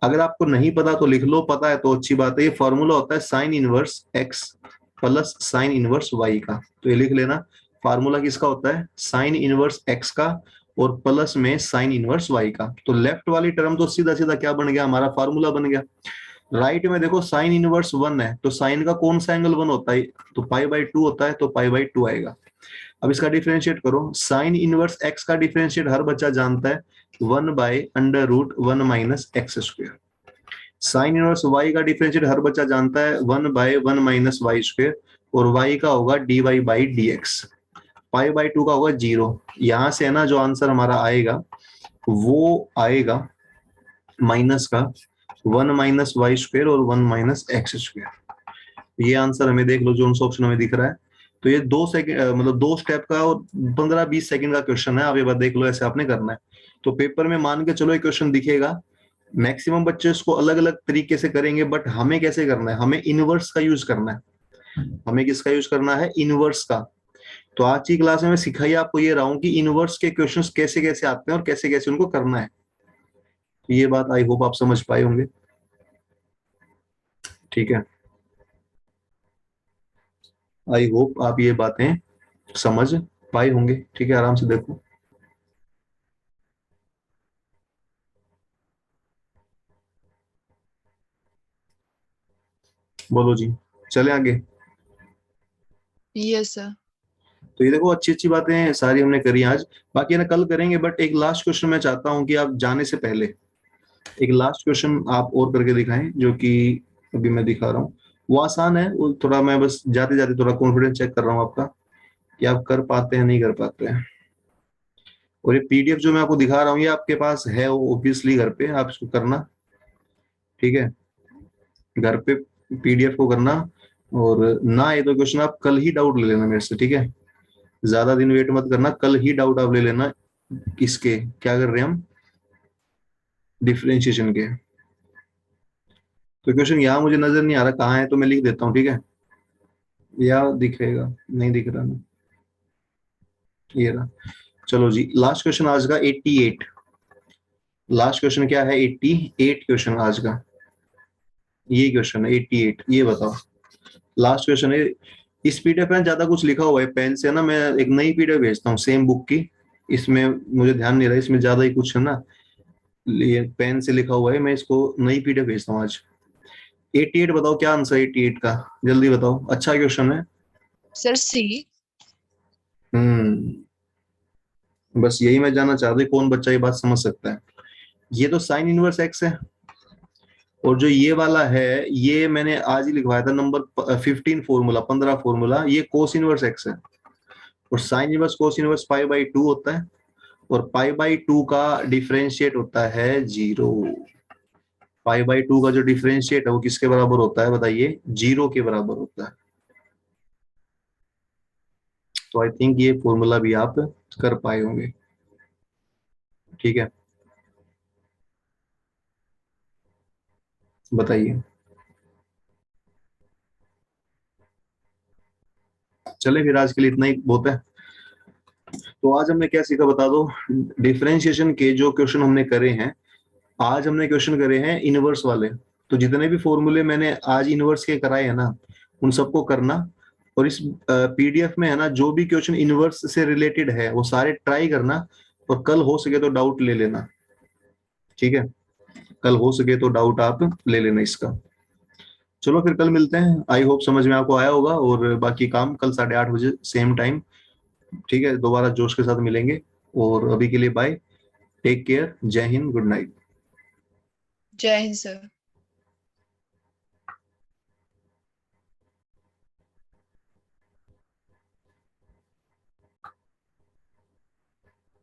अगर आपको नहीं पता तो लिख लो, पता है तो अच्छी बात है। ये फॉर्मूला होता है sine inverse x plus sine inverse y का, तो ये लिख लेना। फार्मूला किसका होता है? साइन इनवर्स एक्स का और प्लस में साइन इनवर्स वाई का। तो लेफ्ट वाली टर्म तो सीधा सीधा क्या बन गया? हमारा फार्मूला बन गया। राइट में देखो साइन इनवर्स 1 है तो साइन का कौन सा एंगल 1 होता है? तो पाई/2 होता है, तो पाई/2 आएगा। अब इसका डिफरेंशिएट करो, साइन इनवर्स एक्स का डिफरेंशिएट हर बच्चा जानता है, 1/√1 - x²। साइन इनवर्स वाई का डिफरेंशिएट हर बच्चा जानता है, 1/1 - y² और y का होगा dy/dx। पाई/2 का होगा 0। यहां से है ना जो आंसर हमारा आएगा वो आएगा माइनस का 1 - y² और 1 - x²। ये आंसर हमें देख लो, जो ऑप्शन हमें दिख रहा है। तो ये 2 सेकंड मतलब 2 स्टेप का और 15-20 सेकंड का क्वेश्चन है। आप ये बात देख लो, ऐसे आपने करना है। तो पेपर में मान के चलो ये क्वेश्चन दिखेगा, मैक्सिमम बच्चे इसको अलग अलग तरीके से करेंगे, बट हमें कैसे करना है? हमें इनवर्स का यूज करना है। हमें किसका यूज करना है? इनवर्स का। तो आज की क्लास में मैं सिखाई आपको ये रहा हूं कि इनवर्स के क्वेश्चंस कैसे कैसे आते हैं और कैसे कैसे उनको करना है। तो ये बात आई होप आप समझ पाए होंगे, ठीक है। आई होप आप ये बातें समझ पाए होंगे, ठीक है। आराम से देखो, बोलो जी, चले आगे। Yes sir. तो ये देखो अच्छी अच्छी बातें सारी हमने करी आज, बाकी ना कल करेंगे। बट एक लास्ट क्वेश्चन मैं चाहता हूँ कि आप जाने से पहले एक लास्ट क्वेश्चन आप और करके दिखाएं, जो कि अभी मैं दिखा रहा हूँ। वो आसान है, वो थोड़ा मैं बस जाते जाते थोड़ा कॉन्फिडेंस चेक कर रहा हूँ आपका कि आप कर पाते हैं नहीं कर पाते हैं। और ये पीडीएफ जो मैं आपको दिखा रहा हूँ ये आपके पास है ऑब्वियसली घर पे, आप इसको करना, ठीक है। घर पे पीडीएफ को करना, और ना ये तो क्वेश्चन आप कल ही डाउट ले लेना मेरे से, ठीक है। ज्यादा दिन वेट मत करना, कल ही डाउट आप ले लेना। किसके क्या कर रहे हैं हम, डिफरेंशिएशन के। तो क्वेश्चन यहाँ मुझे नजर नहीं आ रहा कहाँ है, तो मैं लिख देता हूँ, ठीक है। या दिखेगा, नहीं दिख रहा ना, ये रहा। चलो जी, लास्ट क्वेश्चन आज का 88। लास्ट क्वेश्चन क्या है, 88 क्वेश्चन आज का, ये क्वेश्चन है 88। ये बताओ, लास्ट क्वेश्चन है। इस पीडीएफ में ज्यादा कुछ लिखा हुआ है पेन से, है ना। मैं एक नई पीडीएफ भेजता हूँ सेम बुक की, इसमें मुझे ध्यान नहीं रहा, इसमें ज्यादा ही कुछ है ना, ये पेन से लिखा हुआ है। मैं इसको नई पीडीएफ भेजता हूँ आज। 88 बताओ क्या आंसर 88 का, जल्दी बताओ, अच्छा क्वेश्चन है। सर सी। बस यही मैं जानना चाहता हूँ, कौन बच्चा ये बात समझ सकता है। ये तो साइन इनवर्स एक्स है, और जो ये वाला है ये मैंने आज ही लिखवाया था, नंबर 15 फॉर्मूला, 15 फॉर्मूला, ये कोस इनवर्स एक्स है। और साइन इनवर्स कोस इनवर्स पाई/2 होता है, और पाई/2 का डिफरेंशिएट होता है 0। पाई/2 का जो डिफरेंशिएट है वो किसके बराबर होता है बताइए, 0 के बराबर होता है। तो आई थिंक ये फॉर्मूला भी आप कर पाए होंगे, ठीक है। बताइए, चले फिर आज के लिए इतना ही बहुत है। तो आज हमने क्या सीखा बता दो। डिफरेंशिएशन के जो क्वेश्चन हमने करे हैं, आज हमने क्वेश्चन करे हैं इनवर्स वाले। तो जितने भी फॉर्मूले मैंने आज इनवर्स के कराए हैं ना, उन सबको करना। और इस पीडीएफ में है ना, जो भी क्वेश्चन इनवर्स से रिलेटेड है वो सारे ट्राई करना, और कल हो सके तो डाउट ले लेना, ठीक है। कल हो सके तो डाउट आप ले लेना इसका। चलो फिर कल मिलते हैं, आई होप समझ में आपको आया होगा। और बाकी काम कल 8:30 बजे सेम टाइम, ठीक है, दोबारा जोश के साथ मिलेंगे। और अभी के लिए बाय, टेक केयर, जय हिंद, गुड नाइट। जय हिंद सर।